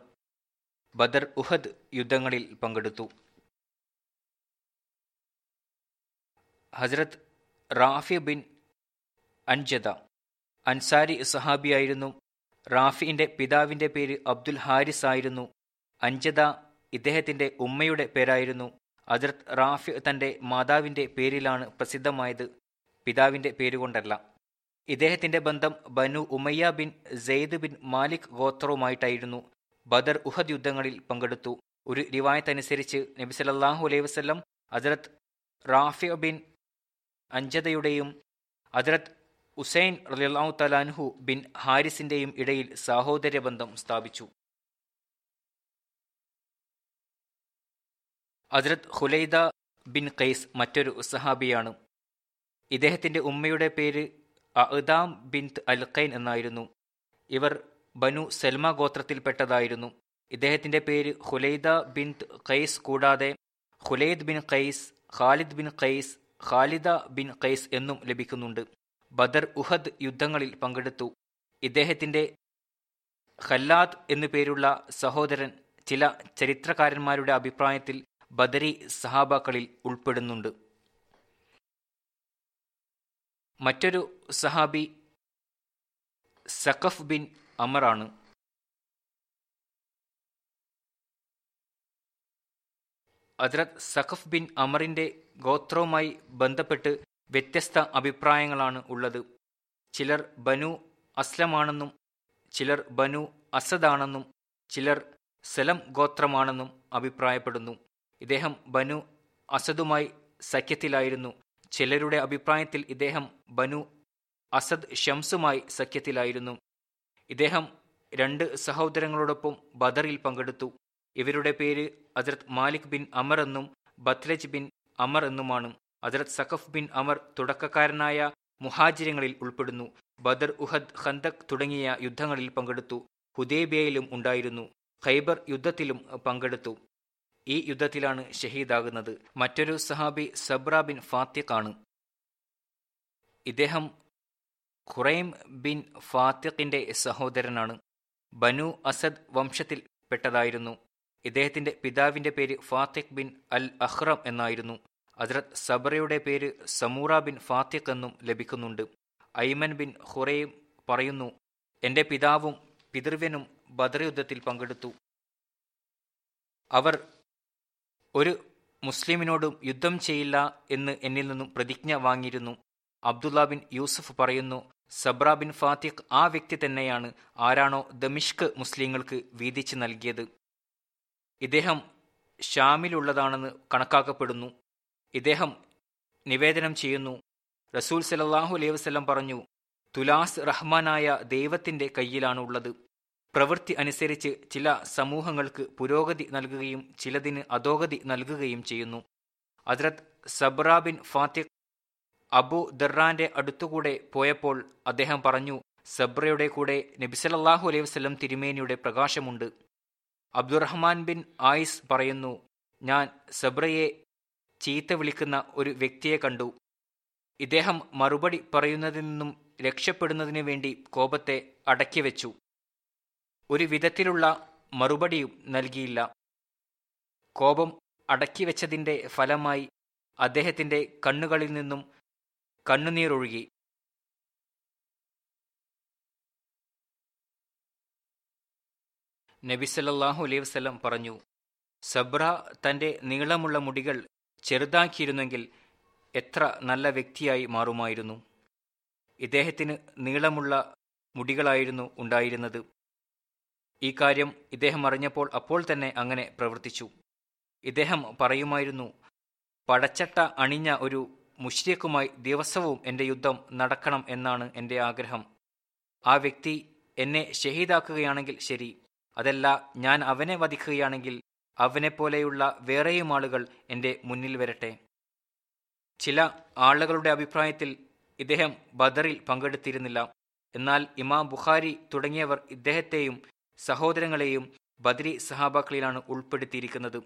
ബദർ ഉഹദ് യുദ്ധങ്ങളിൽ പങ്കെടുത്തു. ഹസ്രത്ത് റാഫി ബിൻ അൻജദ അൻസാരി സഹാബിയായിരുന്നു. റാഫിന്റെ പിതാവിന്റെ പേര് അബ്ദുൽ ഹാരിസ് ആയിരുന്നു. അൻജദ ഇദ്ദേഹത്തിന്റെ ഉമ്മയുടെ പേരായിരുന്നു. ഹസ്രത്ത് റാഫി തന്റെ മാതാവിന്റെ പേരിലാണ് പ്രസിദ്ധമായത്, പിതാവിന്റെ പേരുകൊണ്ടല്ല. ഇദ്ദേഹത്തിന്റെ ബന്ധം ബനു ഉമയ്യ ബിൻ സെയ്ദ് ബിൻ മാലിക് ഗോത്രവുമായിട്ടായിരുന്നു. ബദർ ഉഹദ് യുദ്ധങ്ങളിൽ പങ്കെടുത്തു. ഒരു റിവായത്ത് അനുസരിച്ച് നബി സല്ലല്ലാഹു അലൈഹി വസല്ലം ഹസ്രത്ത് റാഫി ബിൻ അൻജദയുടെയും ഹസ്രത്ത് ഉസൈൻ റളിയല്ലാഹു തആല അൻഹു ബിൻ ഹാരിസിന്റെയും ഇടയിൽ സഹോദര്യ ബന്ധം സ്ഥാപിച്ചു. ഹസ്രത്ത് ഖുലൈദ ബിൻ ഖൈസ് മറ്റൊരു സഹാബിയാണ്. ഇദ്ദേഹത്തിന്റെ ഉമ്മയുടെ പേര് അഅ്ദാം ബിൻത് അൽഖൈൻ എന്നായിരുന്നു. ഇവർ ബനു സൽമ ഗോത്രത്തിൽപ്പെട്ടതായിരുന്നു. ഇദ്ദേഹത്തിന്റെ പേര് ഖുലൈദ ബിൻത് ഖൈസ് കൂടാതെ ഖുലൈദ് ബിൻ ഖൈസ്, ഖാലിദ് ബിൻ ഖൈസ്, ഖാലിദ ബിൻ ഖൈസ് എന്നും ലഭിക്കുന്നുണ്ട്. ബദർ ഉഹദ് യുദ്ധങ്ങളിൽ പങ്കെടുത്തു. ഇദ്ദേഹത്തിന്റെ ഖല്ലാദ് എന്നു പേരുള്ള സഹോദരൻ ചില ചരിത്രകാരന്മാരുടെ അഭിപ്രായത്തിൽ ബദരി സഹാബാക്കളിൽ ഉൾപ്പെടുന്നുണ്ട്. മറ്റൊരു സഹാബി സഖഫ് ബിൻ അമർ ആണ്. ഹസ്രത്ത് സഖഫ് ബിൻ അമറിന്റെ ഗോത്രവുമായി ബന്ധപ്പെട്ട് വ്യത്യസ്ത അഭിപ്രായങ്ങളാണ് ഉള്ളത്. ചിലർ ബനു അസ്ലമാണെന്നും ചിലർ ബനു അസദാണെന്നും ചിലർ സലം ഗോത്രമാണെന്നും അഭിപ്രായപ്പെടുന്നു. ഇദ്ദേഹം ബനു അസദുമായി സഖ്യത്തിലായിരുന്നു. ചിലരുടെ അഭിപ്രായത്തിൽ ഇദ്ദേഹം ബനു അസദ് ഷംസുമായി സഖ്യത്തിലായിരുന്നു. ഇദ്ദേഹം 2 സഹോദരങ്ങളോടൊപ്പം ബദറിൽ പങ്കെടുത്തു. ഇവരുടെ പേര് ഹസ്രത്ത് മാലിക് ബിൻ അമർ എന്നും ബത്ലജ് ബിൻ അമർ എന്നുമാണ്. ഹസ്രത്ത് സഖഫ് ബിൻ അമർ തുടക്കക്കാരനായ മുഹാജിരങ്ങളിൽ ഉൾപ്പെടുന്നു. ബദർ, ഉഹദ്, ഖന്തക് തുടങ്ങിയ യുദ്ധങ്ങളിൽ പങ്കെടുത്തു. ഹുദൈബിയയിലും ഉണ്ടായിരുന്നു. ഖൈബർ യുദ്ധത്തിലും പങ്കെടുത്തു. ഈ യുദ്ധത്തിലാണ് ഷഹീദാകുന്നത്. മറ്റൊരു സഹാബി സബ്ര ബിൻ ഫാത്തിഖ് ആണ്. ഇദ്ദേഹം ഖുറൈം ബിൻ ഫാത്തിഖിന്റെ സഹോദരനാണ്. ബനു അസദ് വംശത്തിൽ പെട്ടതായിരുന്നു. ഇദ്ദേഹത്തിന്റെ പിതാവിന്റെ പേര് ഫാത്തിഖ് ബിൻ അൽ അഹ്റം എന്നായിരുന്നു. ഹസ്രത്ത് സബ്രയുടെ പേര് സമൂറ ബിൻ ഫാത്തിഖ് എന്നും ലഭിക്കുന്നുണ്ട്. ഐമൻ ബിൻ ഖുറൈം പറയുന്നു, എന്റെ പിതാവും പിതൃവ്യനും ബദർ യുദ്ധത്തിൽ പങ്കെടുത്തു. അവർ ഒരു മുസ്ലിമിനോടും യുദ്ധം ചെയ്യില്ല എന്ന് എന്നിൽ നിന്നും പ്രതിജ്ഞ വാങ്ങിയിരുന്നു. അബ്ദുള്ള ബിൻ യൂസുഫ് പറയുന്നു, സബ്ര ബിൻ ഫാത്തിഖ് ആ വ്യക്തി തന്നെയാണ് ആരാണോ ദമിഷ്ക് മുസ്ലിങ്ങൾക്ക് വീതിച്ച് നൽകിയത്. ഇദ്ദേഹം ഷാമിലുള്ളതാണെന്ന് കണക്കാക്കപ്പെടുന്നു. ഇദ്ദേഹം നിവേദനം ചെയ്യുന്നു, റസൂൽ സല്ലല്ലാഹു അലൈഹി വസല്ലം പറഞ്ഞു, തുലാസ് റഹ്മാനായ ദൈവത്തിന്റെ കയ്യിലാണ് ഉള്ളത്. പ്രവൃത്തി അനുസരിച്ച് ചില സമൂഹങ്ങൾക്ക് പുരോഗതി നൽകുകയും ചിലതിന് അധോഗതി നൽകുകയും ചെയ്യുന്നു. ഹസ്രത്ത് സബ്ര ബിൻ ഫാത്തിഖ് അബു ദർറാന്റെ അടുത്തുകൂടെ പോയപ്പോൾ അദ്ദേഹം പറഞ്ഞു, സബ്രയുടെ കൂടെ നബി സല്ലല്ലാഹു അലൈഹി വസല്ലം തിരുമേനിയുടെ പ്രകാശമുണ്ട്. അബ്ദുറഹ്മാൻ ബിൻ ആയിസ് പറയുന്നു, ഞാൻ സബ്രയെ ചീത്ത വിളിക്കുന്ന ഒരു വ്യക്തിയെ കണ്ടു. ഇദ്ദേഹം മറുപടി പറയുന്നതിൽ നിന്നും രക്ഷപ്പെടുന്നതിന് വേണ്ടി കോപത്തെ അടക്കിവെച്ചു. ഒരു വിധത്തിലുള്ള മറുപടിയും നൽകിയില്ല. കോപം അടക്കിവെച്ചതിന്റെ ഫലമായി അദ്ദേഹത്തിന്റെ കണ്ണുകളിൽ നിന്നും കണ്ണുനീരൊഴുകി. നബി സല്ലല്ലാഹു അലൈഹി വസല്ലം പറഞ്ഞു, സബ്ര തന്റെ നീളമുള്ള മുടികൾ ചെറുതാക്കിയിരുന്നെങ്കിൽ എത്ര നല്ല വ്യക്തിയായി മാറുമായിരുന്നു. ഇദ്ദേഹത്തിന് നീളമുള്ള മുടികളായിരുന്നു ഉണ്ടായിരുന്നത്. ഈ കാര്യം ഇദ്ദേഹം അറിഞ്ഞപ്പോൾ അപ്പോൾ തന്നെ അങ്ങനെ പ്രവർത്തിച്ചു. ഇദ്ദേഹം പറയുമായിരുന്നു, പടച്ചട്ട അണിഞ്ഞ ഒരു മുശ്രിക്കുമായി ദിവസവും എൻ്റെ യുദ്ധം നടക്കണം എന്നാണ് എൻ്റെ ആഗ്രഹം. ആ വ്യക്തി എന്നെ ഷഹീദാക്കുകയാണെങ്കിൽ ശരി, അതല്ല ഞാൻ അവനെ വധിക്കുകയാണെങ്കിൽ അവനെപ്പോലെയുള്ള വേറെയും ആളുകൾ എൻ്റെ മുന്നിൽ വരട്ടെ. ചില ആളുകളുടെ അഭിപ്രായത്തിൽ ഇദ്ദേഹം ബദറിൽ പങ്കെടുത്തിരുന്നില്ല. എന്നാൽ ഇമാം ബുഖാരി തുടങ്ങിയവർ ഇദ്ദേഹത്തെയും സഹോദരങ്ങളെയും ബദരി സഹാബാക്കളിലാണ് ഉൾപ്പെടുത്തിയിരിക്കുന്നത്.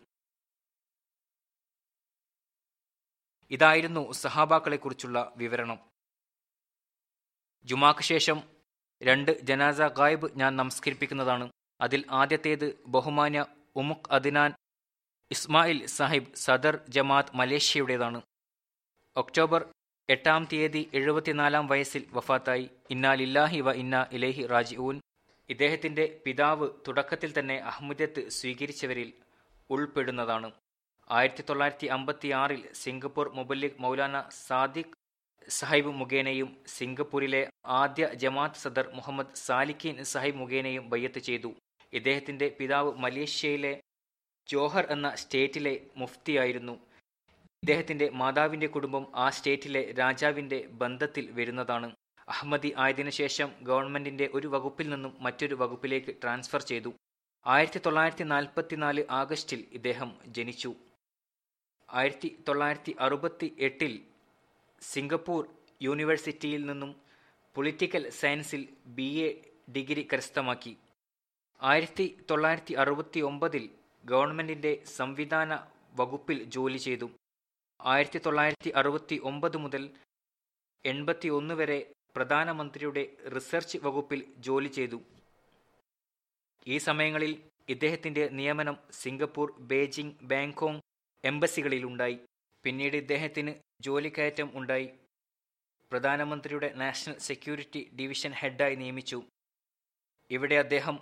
ഇതായിരുന്നു സഹാബാക്കളെക്കുറിച്ചുള്ള വിവരണം. ജുമാക്ക് ശേഷം 2 ജനാസ ഗായിബ് ഞാൻ നമസ്കരിപ്പിക്കുന്നതാണ്. അതിൽ ആദ്യത്തേത് ബഹുമാന്യ ഉമുഖ് അദ്നാൻ ഇസ്മായിൽ സാഹിബ് സദർ ജമാഅത്ത് മലേഷ്യയുടേതാണ്. ഒക്ടോബർ 8-ാം തീയതി 74-ാം വയസ്സിൽ വഫാത്തായി. ഇന്നാ ലില്ലാഹി വ ഇന്നാ ഇലൈഹി റാജിഊൻ. ഇദ്ദേഹത്തിൻ്റെ പിതാവ് തുടക്കത്തിൽ തന്നെ അഹ്മദിയത്ത് സ്വീകരിച്ചവരിൽ ഉൾപ്പെടുന്നതാണ്. 1956-ൽ സിംഗപ്പൂർ മുബല്ലിഗ് മൗലാന സാദിഖ് സാഹിബ് മുഖേനയും സിംഗപ്പൂരിലെ ആദ്യ ജമാഅത്ത് സദർ മുഹമ്മദ് സാലിഖീൻ സാഹിബ് മുഖേനയും ബയ്യത്ത് ചെയ്തു. ഇദ്ദേഹത്തിൻ്റെ പിതാവ് മലേഷ്യയിലെ ജോഹർ എന്ന സ്റ്റേറ്റിലെ മുഫ്തിയായിരുന്നു. ഇദ്ദേഹത്തിൻ്റെ മാതാവിൻ്റെ കുടുംബം ആ സ്റ്റേറ്റിലെ രാജാവിൻ്റെ ബന്ധത്തിൽ വരുന്നതാണ്. അഹമ്മദി ആയതിനു ശേഷം ഗവൺമെൻറ്റിൻ്റെ ഒരു വകുപ്പിൽ നിന്നും മറ്റൊരു വകുപ്പിലേക്ക് ട്രാൻസ്ഫർ ചെയ്തു. 1944 ആഗസ്റ്റിൽ ഇദ്ദേഹം ജനിച്ചു. 1968-ൽ സിംഗപ്പൂർ യൂണിവേഴ്സിറ്റിയിൽ നിന്നും പൊളിറ്റിക്കൽ സയൻസിൽ BA ഡിഗ്രി കരസ്ഥമാക്കി. 1969-ൽ ഗവൺമെൻറ്റിൻ്റെ സംവിധാന വകുപ്പിൽ ജോലി ചെയ്തു. 1969 മുതൽ 81 വരെ പ്രധാനമന്ത്രിയുടെ റിസർച്ച് വകുപ്പിൽ ജോലി ചെയ്തു. ഈ സമയങ്ങളിൽ ഇദ്ദേഹത്തിൻ്റെ നിയമനം സിംഗപ്പൂർ, ബീജിംഗ്, ബാങ്കോക്ക് എംബസികളിലുണ്ടായി. പിന്നീട് ഇദ്ദേഹത്തിന് ജോലിക്കയറ്റം ഉണ്ടായി. പ്രധാനമന്ത്രിയുടെ നാഷണൽ സെക്യൂരിറ്റി ഡിവിഷൻ ഹെഡായി നിയമിച്ചു. ഇവിടെ അദ്ദേഹം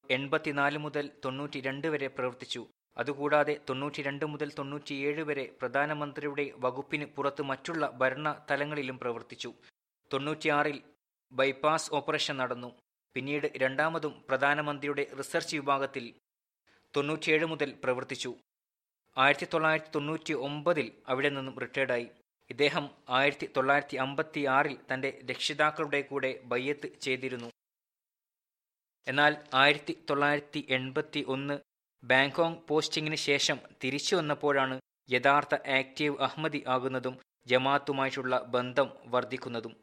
84 മുതൽ 92 വരെ പ്രവർത്തിച്ചു. അതുകൂടാതെ 92 മുതൽ 97 വരെ പ്രധാനമന്ത്രിയുടെ വകുപ്പിന് പുറത്ത് മറ്റുള്ള ഭരണ തലങ്ങളിലും പ്രവർത്തിച്ചു. 96-ൽ ബൈപ്പാസ് ഓപ്പറേഷൻ നടന്നു. പിന്നീട് രണ്ടാമതും പ്രധാനമന്ത്രിയുടെ റിസർച്ച് വിഭാഗത്തിൽ 97 മുതൽ പ്രവർത്തിച്ചു. 1999-ൽ അവിടെ നിന്നും റിട്ടയർഡായി. ഇദ്ദേഹം 1956-ൽ തൻ്റെ രക്ഷിതാക്കളുടെ കൂടെ ബയ്യത്ത് ചെയ്തിരുന്നു. എന്നാൽ 1981 ബാങ്കോക്ക് പോസ്റ്റിങ്ങിന് ശേഷം തിരിച്ചു വന്നപ്പോഴാണ് യഥാർത്ഥ ആക്റ്റീവ് അഹ്മദി ആകുന്നതും ജമാഅത്തുമായിട്ടുള്ള ബന്ധം വർദ്ധിക്കുന്നതും.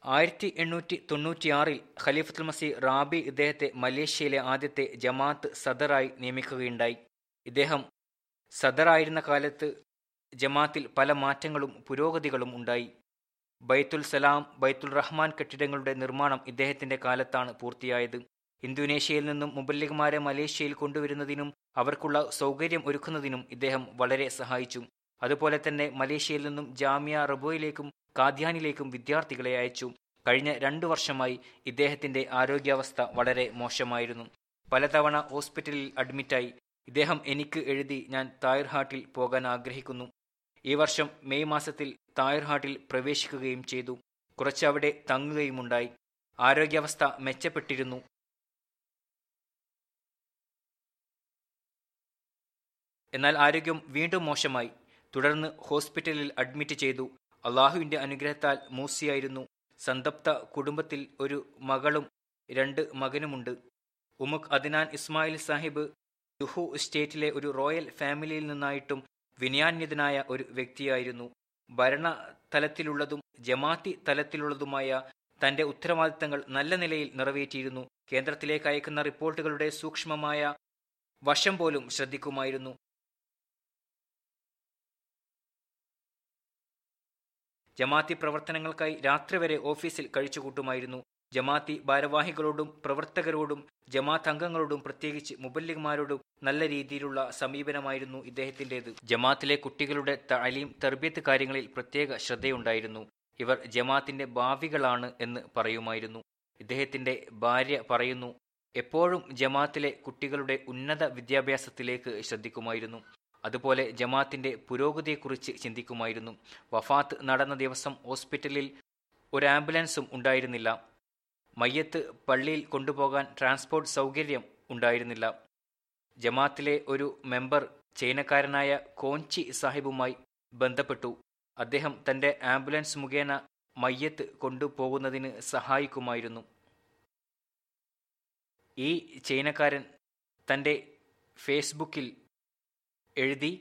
1896-ൽ ഖലീഫത്തുൽ മസീഹ് റാബി ഇദ്ദേഹത്തെ മലേഷ്യയിലെ ആദ്യത്തെ ജമാഅത്ത് സദറായി നിയമിക്കുകയുണ്ടായി. ഇദ്ദേഹം സദറായിരുന്ന കാലത്ത് ജമാഅത്തിൽ പല മാറ്റങ്ങളും പുരോഗതികളും ഉണ്ടായി. ബൈത്തുൽ സലാം, ബൈത്തുൽ റഹ്മാൻ കെട്ടിടങ്ങളുടെ നിർമ്മാണം ഇദ്ദേഹത്തിൻ്റെ കാലത്താണ് പൂർത്തിയായത്. ഇന്തോനേഷ്യയിൽ നിന്നും മുബല്ലിഗ്മാരെ മലേഷ്യയിൽ കൊണ്ടുവരുന്നതിനും അവർക്കുള്ള സൗകര്യം ഒരുക്കുന്നതിനും ഇദ്ദേഹം വളരെ സഹായിച്ചു. അതുപോലെ തന്നെ മലേഷ്യയിൽ നിന്നും ജാമിയ റബോയിലേക്കും കാദ്യാനിലേക്കും വിദ്യാർത്ഥികളെ അയച്ചു. കഴിഞ്ഞ 2 വർഷമായി ഇദ്ദേഹത്തിൻ്റെ ആരോഗ്യാവസ്ഥ വളരെ മോശമായിരുന്നു. പലതവണ ഹോസ്പിറ്റലിൽ അഡ്മിറ്റായി. ഇദ്ദേഹം എനിക്ക് എഴുതി, ഞാൻ താഹിർ ഹാട്ടിൽ പോകാൻ ആഗ്രഹിക്കുന്നു. ഈ വർഷം മെയ് മാസത്തിൽ താഹിർ ഹാട്ടിൽ പ്രവേശിക്കുകയും ചെയ്തു. കുറച്ച് അവിടെ തങ്ങുകയുമുണ്ടായി. ആരോഗ്യാവസ്ഥ മെച്ചപ്പെട്ടിരുന്നു. എന്നാൽ ആരോഗ്യം വീണ്ടും മോശമായി. തുടർന്ന് ഹോസ്പിറ്റലിൽ അഡ്മിറ്റ് ചെയ്തു. അള്ളാഹുവിൻ്റെ അനുഗ്രഹത്താൽ മൂസിയായിരുന്നു. സന്തപ്ത കുടുംബത്തിൽ ഒരു മകളും 2 മകനുമുണ്ട്. ഉമുഖ് അദ്നാൻ ഇസ്മായിൽ സാഹിബ് ജുഹു സ്റ്റേറ്റിലെ ഒരു റോയൽ ഫാമിലിയിൽ നിന്നായിട്ടും വിനയാന്യതനായ ഒരു വ്യക്തിയായിരുന്നു. ഭരണ തലത്തിലുള്ളതും ജമാഅത്തി തലത്തിലുള്ളതുമായ തൻ്റെ ഉത്തരവാദിത്തങ്ങൾ നല്ല നിലയിൽ നിറവേറ്റിയിരുന്നു. കേന്ദ്രത്തിലേക്ക് അയക്കുന്ന റിപ്പോർട്ടുകളുടെ സൂക്ഷ്മമായ വശം പോലും ശ്രദ്ധിക്കുമായിരുന്നു. ജമാഅത്തി പ്രവർത്തനങ്ങൾക്കായി രാത്രി വരെ ഓഫീസിൽ കഴിച്ചുകൂട്ടുമായിരുന്നു. ജമാഅത്തി ഭാരവാഹികളോടും പ്രവർത്തകരോടും ജമാഅത്ത് അംഗങ്ങളോടും പ്രത്യേകിച്ച് മുബല്ലിഗ്മാരോടും നല്ല രീതിയിലുള്ള സമീപനമായിരുന്നു ഇദ്ദേഹത്തിൻ്റേത്. ജമാഅത്തിലെ കുട്ടികളുടെ തഅലീം, തർബിയത്ത് കാര്യങ്ങളിൽ പ്രത്യേക ശ്രദ്ധയുണ്ടായിരുന്നു. ഇവർ ജമാഅത്തിൻ്റെ ഭാവികളാണ് എന്ന് പറയുമായിരുന്നു. ഇദ്ദേഹത്തിൻ്റെ ഭാര്യ പറയുന്നു, എപ്പോഴും ജമാഅത്തിലെ കുട്ടികളുടെ ഉന്നത വിദ്യാഭ്യാസത്തിലേക്ക് ശ്രദ്ധിക്കുമായിരുന്നു. അതുപോലെ ജമാഅത്തിൻ്റെ പുരോഗതിയെക്കുറിച്ച് ചിന്തിക്കുമായിരുന്നു. വഫാത്ത് നടന്ന ദിവസം ഹോസ്പിറ്റലിൽ ഒരു ആംബുലൻസും ഉണ്ടായിരുന്നില്ല. മയ്യത്ത് പള്ളിയിൽ കൊണ്ടുപോകാൻ ട്രാൻസ്പോർട്ട് സൗകര്യം ഉണ്ടായിരുന്നില്ല. ജമാഅത്തിലെ ഒരു മെമ്പർ ചൈനക്കാരനായ കോഞ്ചി സാഹിബുമായി ബന്ധപ്പെട്ടു. അദ്ദേഹം തൻ്റെ ആംബുലൻസ് മുഖേന മയ്യത്ത് കൊണ്ടുപോകുന്നതിന് സഹായിക്കുമായിരുന്നു. ഈ ചൈനക്കാരൻ തൻ്റെ ഫേസ്ബുക്കിൽ എഴുതി,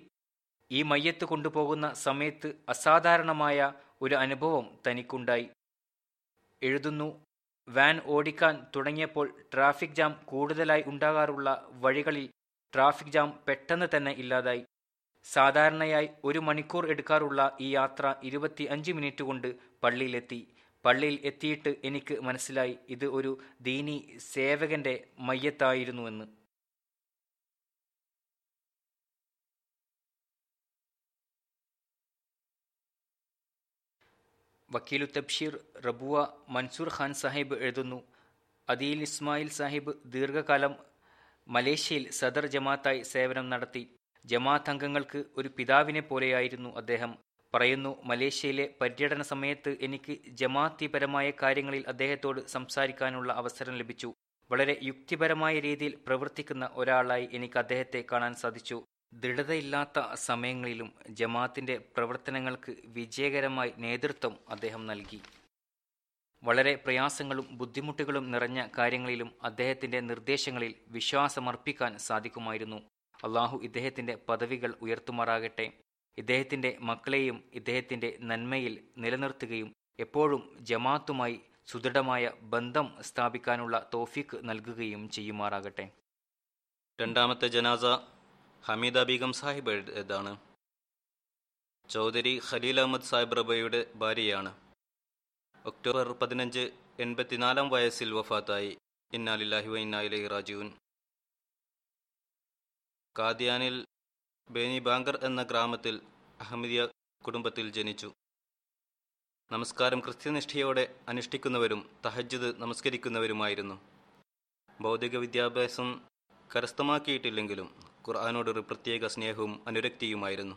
ഈ മയ്യത്ത് കൊണ്ടുപോകുന്ന സമയത്ത് അസാധാരണമായ ഒരു അനുഭവം തനിക്കുണ്ടായി. എഴുതുന്നു, വാൻ ഓടിക്കാൻ തുടങ്ങിയപ്പോൾ ട്രാഫിക് ജാം കൂടുതലായി ഉണ്ടാകാറുള്ള വഴികളിൽ ട്രാഫിക് ജാം പെട്ടെന്ന് തന്നെ ഇല്ലാതായി. സാധാരണയായി 1 മണിക്കൂർ എടുക്കാറുള്ള ഈ യാത്ര 25 മിനിറ്റ് കൊണ്ട് പള്ളിയിലെത്തി. പള്ളിയിൽ എത്തിയിട്ട് എനിക്ക് മനസ്സിലായി ഇത് ഒരു ദീനി സേവകന്റെ മയ്യത്തായിരുന്നുവെന്ന്. വക്കീലു തബ്ഷീർ റബുവ മൻസൂർ ഖാൻ സാഹിബ് എഴുതുന്നു, അദീൽ ഇസ്മായിൽ സാഹിബ് ദീർഘകാലം മലേഷ്യയിൽ സദർ ജമാഅത്തായി സേവനം നടത്തി. ജമാഅത്ത് അംഗങ്ങൾക്ക് ഒരു പിതാവിനെ പോലെയായിരുന്നു അദ്ദേഹം. പറയുന്നു, മലേഷ്യയിലെ പര്യടന സമയത്ത് എനിക്ക് ജമാഅത്തിപരമായ കാര്യങ്ങളിൽ അദ്ദേഹത്തോട് സംസാരിക്കാനുള്ള അവസരം ലഭിച്ചു. വളരെ യുക്തിപരമായ രീതിയിൽ പ്രവർത്തിക്കുന്ന ഒരാളായി എനിക്ക് അദ്ദേഹത്തെ കാണാൻ സാധിച്ചു. ദൃഢതയില്ലാത്ത സമയങ്ങളിലും ജമാഅത്തിന്റെ പ്രവർത്തനങ്ങൾക്ക് വിജയകരമായി നേതൃത്വം അദ്ദേഹം നൽകി. വളരെ പ്രയാസങ്ങളും ബുദ്ധിമുട്ടുകളും നിറഞ്ഞ കാര്യങ്ങളിലും അദ്ദേഹത്തിന്റെ നിർദ്ദേശങ്ങളിൽ വിശ്വാസമർപ്പിക്കാൻ സാധിക്കുമായിരുന്നു. അള്ളാഹു ഇദ്ദേഹത്തിന്റെ പദവികൾ ഉയർത്തുമാറാകട്ടെ. ഇദ്ദേഹത്തിന്റെ മക്കളെയും ഇദ്ദേഹത്തിന്റെ നന്മയിൽ നിലനിർത്തുകയും എപ്പോഴും ജമാഅത്തുമായി സുദൃഢമായ ബന്ധം സ്ഥാപിക്കാനുള്ള തൗഫീഖ് നൽകുകയും ചെയ്യുമാറാകട്ടെ. രണ്ടാമത്തെ ജനാസ ഹമീദ ബീഗം സാഹിബ് ചൗധരി ഖലീൽ അഹമ്മദ് സാഹിബ് റബയുടെ ഭാര്യയാണ്. ഒക്ടോബർ 15 84 വയസ്സിൽ വഫാത്തായി. ഇന്നാ ലില്ലാഹി വ ഇന്നാ ഇലൈഹി റാജിഊൻ. കാദിയാനിൽ ബേനി ബാങ്കർ എന്ന ഗ്രാമത്തിൽ അഹമ്മദിയ കുടുംബത്തിൽ ജനിച്ചു. നമസ്കാരം കൃത്യനിഷ്ഠയോടെ അനുഷ്ഠിക്കുന്നവരും തഹജ്ജുദ് നമസ്കരിക്കുന്നവരുമായിരുന്നു. ഭൗതിക വിദ്യാഭ്യാസം കരസ്ഥമാക്കിയിട്ടില്ലെങ്കിലും ഖുർആനോടൊരു പ്രത്യേക സ്നേഹവും അനുരക്തിയുമായിരുന്നു.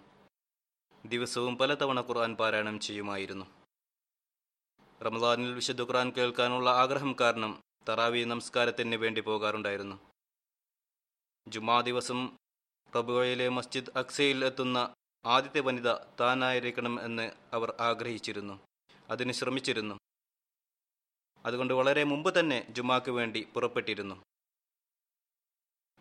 ദിവസവും പലതവണ ഖുർആൻ പാരായണം ചെയ്യുമായിരുന്നു. റമദാനിൽ വിശുദ്ധ ഖുർആൻ കേൾക്കാനുള്ള ആഗ്രഹം കാരണം തറാവി നമസ്കാരത്തിന് വേണ്ടി പോകാറുണ്ടായിരുന്നു. ജുമാ ദിവസം റബുവയിലെ മസ്ജിദ് അക്സയിൽ എത്തുന്ന ആദ്യത്തെ വനിത താനായിരിക്കണം എന്ന് അവർ ആഗ്രഹിച്ചിരുന്നു. അതിന് ശ്രമിച്ചിരുന്നു. അതുകൊണ്ട് വളരെ മുമ്പ് തന്നെ ജുമാക്ക് വേണ്ടി പുറപ്പെട്ടിരുന്നു.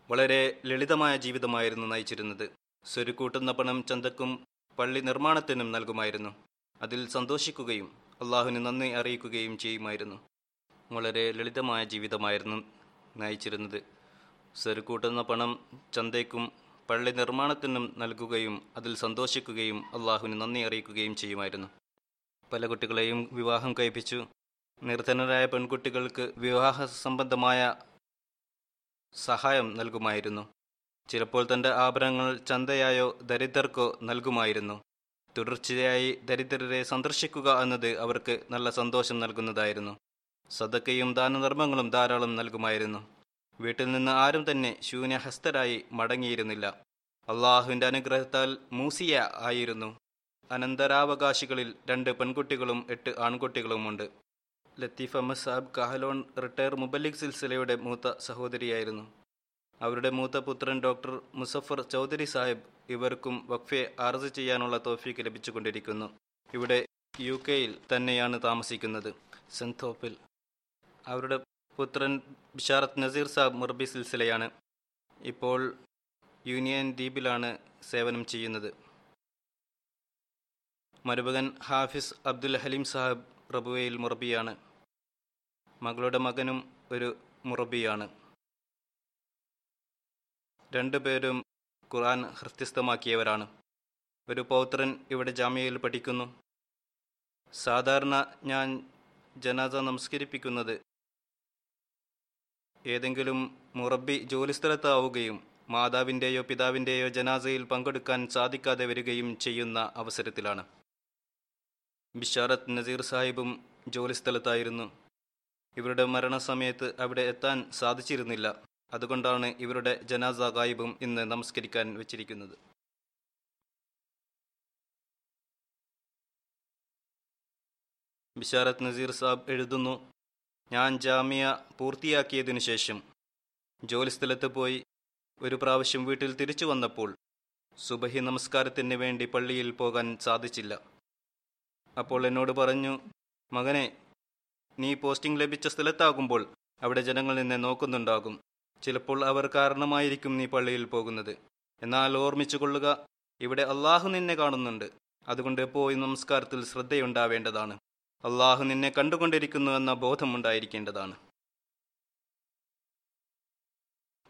വളരെ ലളിതമായ ജീവിതമായിരുന്നു നയിച്ചിരുന്നത്. സ്വരുക്കൂട്ടുന്ന പണം ചന്തക്കും പള്ളി നിർമ്മാണത്തിനും നൽകുമായിരുന്നു. അതിൽ സന്തോഷിക്കുകയും അള്ളാഹുവിന് നന്ദി അറിയിക്കുകയും ചെയ്യുമായിരുന്നു. വളരെ ലളിതമായ ജീവിതമായിരുന്നു നയിച്ചിരുന്നത്. സ്വരുക്കൂട്ടുന്ന പണം ചന്തയ്ക്കും പള്ളി നിർമ്മാണത്തിനും നൽകുകയും അതിൽ സന്തോഷിക്കുകയും അള്ളാഹുവിന് നന്ദി അറിയിക്കുകയും ചെയ്യുമായിരുന്നു. പല കുട്ടികളെയും വിവാഹം കഴിപ്പിച്ചു. നിർധനരായ പെൺകുട്ടികൾക്ക് വിവാഹ സംബന്ധമായ സഹായം നൽകുമായിരുന്നു. ചിലപ്പോൾ തൻ്റെ ആഭരണങ്ങൾ ചന്തയായോ ദരിദ്രർക്കോ നൽകുമായിരുന്നു. തുടർച്ചയായി ദരിദ്രരെ സന്ദർശിക്കുക എന്നത് അവർക്ക് നല്ല സന്തോഷം നൽകുന്നതായിരുന്നു. സദക്കയും ദാനധർമ്മങ്ങളും ധാരാളം നൽകുമായിരുന്നു. വീട്ടിൽ നിന്ന് ആരും തന്നെ ശൂന്യഹസ്തരായി മടങ്ങിയിരുന്നില്ല. അള്ളാഹുവിൻ്റെ അനുഗ്രഹത്താൽ മൂസിയ ആയിരുന്നു. അനന്തരാവകാശികളിൽ 2 പെൺകുട്ടികളും 8 ആൺകുട്ടികളുമുണ്ട്. ലത്തീഫ അഹമ്മദ് സാഹിബ് കാഹലോൺ റിട്ടയർ മുബല്ലിഗ് സിൽസിലയുടെ മൂത്ത സഹോദരിയായിരുന്നു. അവരുടെ മൂത്ത പുത്രൻ ഡോക്ടർ മുസഫർ ചൗധരി സാഹിബ് ഇവർക്കും വഖഫെ അർസ് ചെയ്യാനുള്ള തൗഫീഖ് ലഭിച്ചുകൊണ്ടിരിക്കുന്നു. ഇവിടെ UK-യിൽ തന്നെയാണ് താമസിക്കുന്നത്, സെൻതോപ്പിൽ. അവരുടെ പുത്രൻ ബിഷാറത്ത് നസീർ സാഹിബ് മുർബി സിൽസിലയാണ്. ഇപ്പോൾ യൂണിയൻ ദ്വീപിലാണ് സേവനം ചെയ്യുന്നത്. മരുമകൻ ഹാഫിസ് അബ്ദുൽ ഹലീം സാഹിബ് റബുവയിൽ മുറബിയാണ്. മകളുടെ മകനും ഒരു മുറബിയാണ്. 2 പേരും ഖുർആൻ ഹൃസ്യസ്ഥമാക്കിയവരാണ്. ഒരു പൗത്രൻ ഇവിടെ ജാമ്യയിൽ പഠിക്കുന്നു. സാധാരണ ഞാൻ ജനാസ നമസ്കരിപ്പിക്കുന്നത് ഏതെങ്കിലും മുറബി ജോലിസ്ഥലത്താവുകയും മാതാവിൻ്റെയോ പിതാവിൻ്റെയോ ജനാസയിൽ പങ്കെടുക്കാൻ സാധിക്കാതെ വരികയും ചെയ്യുന്ന അവസരത്തിലാണ്. ബിഷാറത്ത് നസീർ സാഹിബും ജോലിസ്ഥലത്തായിരുന്നു. ഇവരുടെ മരണസമയത്ത് അവിടെ എത്താൻ സാധിച്ചിരുന്നില്ല. അതുകൊണ്ടാണ് ഇവരുടെ ജനാസ ഗായിബും ഇന്ന് നമസ്കരിക്കാൻ വെച്ചിരിക്കുന്നത്. ബിഷാറത്ത് നസീർ സാഹിബ് എഴുതുന്നു, ഞാൻ ജാമിയ പൂർത്തിയാക്കിയതിനു ശേഷം ജോലിസ്ഥലത്ത് പോയി ഒരു പ്രാവശ്യം വീട്ടിൽ തിരിച്ചു വന്നപ്പോൾ സുബഹി നമസ്കാരത്തിന് വേണ്ടി പള്ളിയിൽ പോകാൻ സാധിച്ചില്ല. അപ്പോൾ എന്നോട് പറഞ്ഞു, മകനെ, നീ പോസ്റ്റിംഗ് ലഭിച്ച സ്ഥലത്താകുമ്പോൾ അവിടെ ജനങ്ങൾ നിന്നെ നോക്കുന്നുണ്ടാകും. ചിലപ്പോൾ അവർ കാരണമായിരിക്കും നീ പള്ളിയിൽ പോകുന്നത്. എന്നാൽ ഓർമ്മിച്ചു കൊള്ളുക, ഇവിടെ അള്ളാഹു നിന്നെ കാണുന്നുണ്ട്. അതുകൊണ്ട് പോയി നമസ്കാരത്തിൽ ശ്രദ്ധയുണ്ടാവേണ്ടതാണ്. അള്ളാഹു നിന്നെ കണ്ടുകൊണ്ടിരിക്കുന്നു എന്ന ബോധമുണ്ടായിരിക്കേണ്ടതാണ്.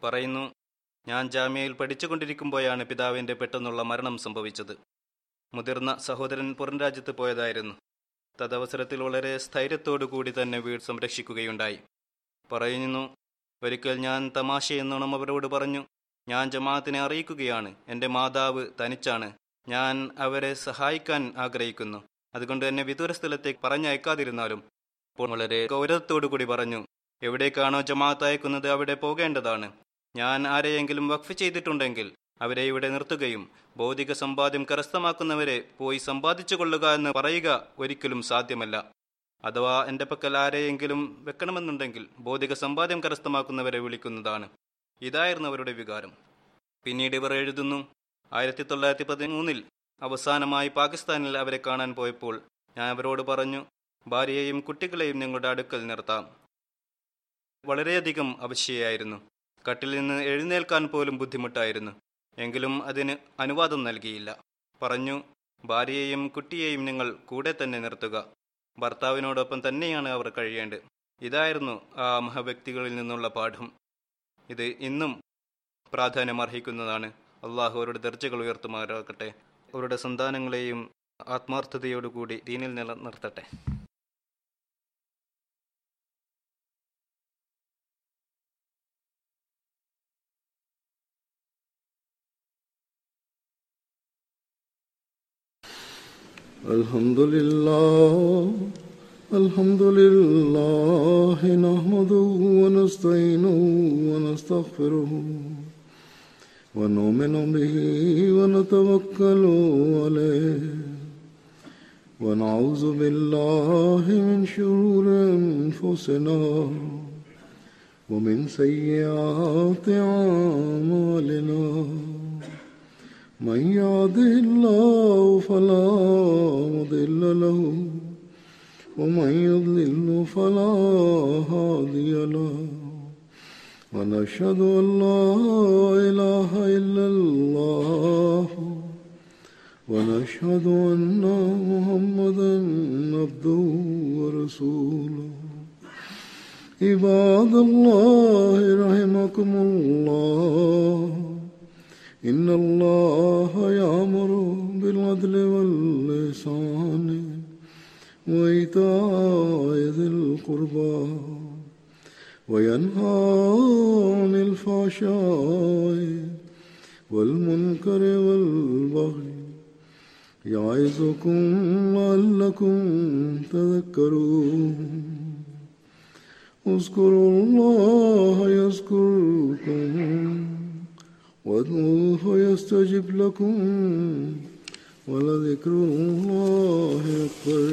പറയുന്നു, ഞാൻ ജാമ്യയിൽ പഠിച്ചുകൊണ്ടിരിക്കുമ്പോഴാണ് പിതാവിൻ്റെ പെട്ടെന്നുള്ള മരണം സംഭവിച്ചത്. മുതിർന്ന സഹോദരൻ പുറം രാജ്യത്ത് പോയതായിരുന്നു. തദവസരത്തിൽ വളരെ സ്ഥൈര്യത്തോടു കൂടി തന്നെ വീട് സംരക്ഷിക്കുകയുണ്ടായി. പറയുന്നു, ഒരിക്കൽ ഞാൻ തമാശയെന്നോണം അവരോട് പറഞ്ഞു, ഞാൻ ജമാഅത്തിനെ അറിയിക്കുകയാണ്. എൻ്റെ മാതാവ് തനിച്ചാണ്. ഞാൻ അവരെ സഹായിക്കാൻ ആഗ്രഹിക്കുന്നു. അതുകൊണ്ട് എന്നെ വിദൂര സ്ഥലത്തേക്ക് പറഞ്ഞയക്കാതിരുന്നാലും. അപ്പോൾ വളരെ ഗൗരവത്തോടു കൂടി പറഞ്ഞു, എവിടേക്കാണോ ജമാഅത്ത് അയക്കുന്നത് അവിടെ പോകേണ്ടതാണ്. ഞാൻ ആരെയെങ്കിലും വഖഫ് ചെയ്തിട്ടുണ്ടെങ്കിൽ അവരെ ഇവിടെ നിർത്തുകയും ഭൗതിക സമ്പാദ്യം കരസ്ഥമാക്കുന്നവരെ പോയി സമ്പാദിച്ചു കൊള്ളുക എന്ന് പറയുക ഒരിക്കലും സാധ്യമല്ല. അഥവാ എൻ്റെ പക്കൽ ആരെയെങ്കിലും വെക്കണമെന്നുണ്ടെങ്കിൽ ഭൗതിക സമ്പാദ്യം കരസ്ഥമാക്കുന്നവരെ വിളിക്കുന്നതാണ്. ഇതായിരുന്നു അവരുടെ വികാരം. പിന്നീട് ഇവർ എഴുതുന്നു, 1913 അവസാനമായി പാകിസ്ഥാനിൽ അവരെ കാണാൻ പോയപ്പോൾ ഞാൻ അവരോട് പറഞ്ഞു, ഭാര്യയെയും കുട്ടികളെയും നിങ്ങളുടെ അടുക്കൽ നിർത്താം. വളരെയധികം അവശയായിരുന്നു. കട്ടിൽ നിന്ന് എഴുന്നേൽക്കാൻ പോലും ബുദ്ധിമുട്ടായിരുന്നു. എങ്കിലും അതിന് അനുവാദം നൽകിയില്ല. പറഞ്ഞു, ഭാര്യയെയും കുട്ടിയെയും നിങ്ങൾ കൂടെ തന്നെ നിർത്തുക. ഭർത്താവിനോടൊപ്പം തന്നെയാണ് അവർ കഴിയേണ്ടത്. ഇതായിരുന്നു ആ മഹവ്യക്തികളിൽ നിന്നുള്ള പാഠം. ഇത് ഇന്നും പ്രാധാന്യം അർഹിക്കുന്നതാണ്. അള്ളാഹു അവരുടെ ദർജകൾ ഉയർത്തുമാറാകട്ടെ. അവരുടെ സന്താനങ്ങളെയും ആത്മാർത്ഥതയോടുകൂടി ദീനിൽ നിലനിർത്തട്ടെ. അൽഹംദുലില്ലാഹി നഹ്മദുഹു വനസ്തഈനുഹു വനസ്തഗ്ഫിറുഹു വനുഅ്മിനു ബിഹി വനതവക്കലു അലൈഹി വനഊദു ബില്ലാഹി മിൻ ശുറൂരി അൻഫുസിനാ വമിൻ സയ്യിആതി അഅ്മാലിനാ. من يهده الله فلا مضل له ومن يضلل فلا هادي له ونشهد أن لا إله إلا الله ونشهد أن محمدا عبده ورسوله. عباد الله رحمكم الله، إن الله يأمر بالعدل والإحسان وإيتاء ذي القربى وينهى عن الفحشاء والمنكر والبغي يعظكم لعلكم تذكرون. اذكروا الله يذكركم وادعوه يستجب لكم ولذكر الله أكبر.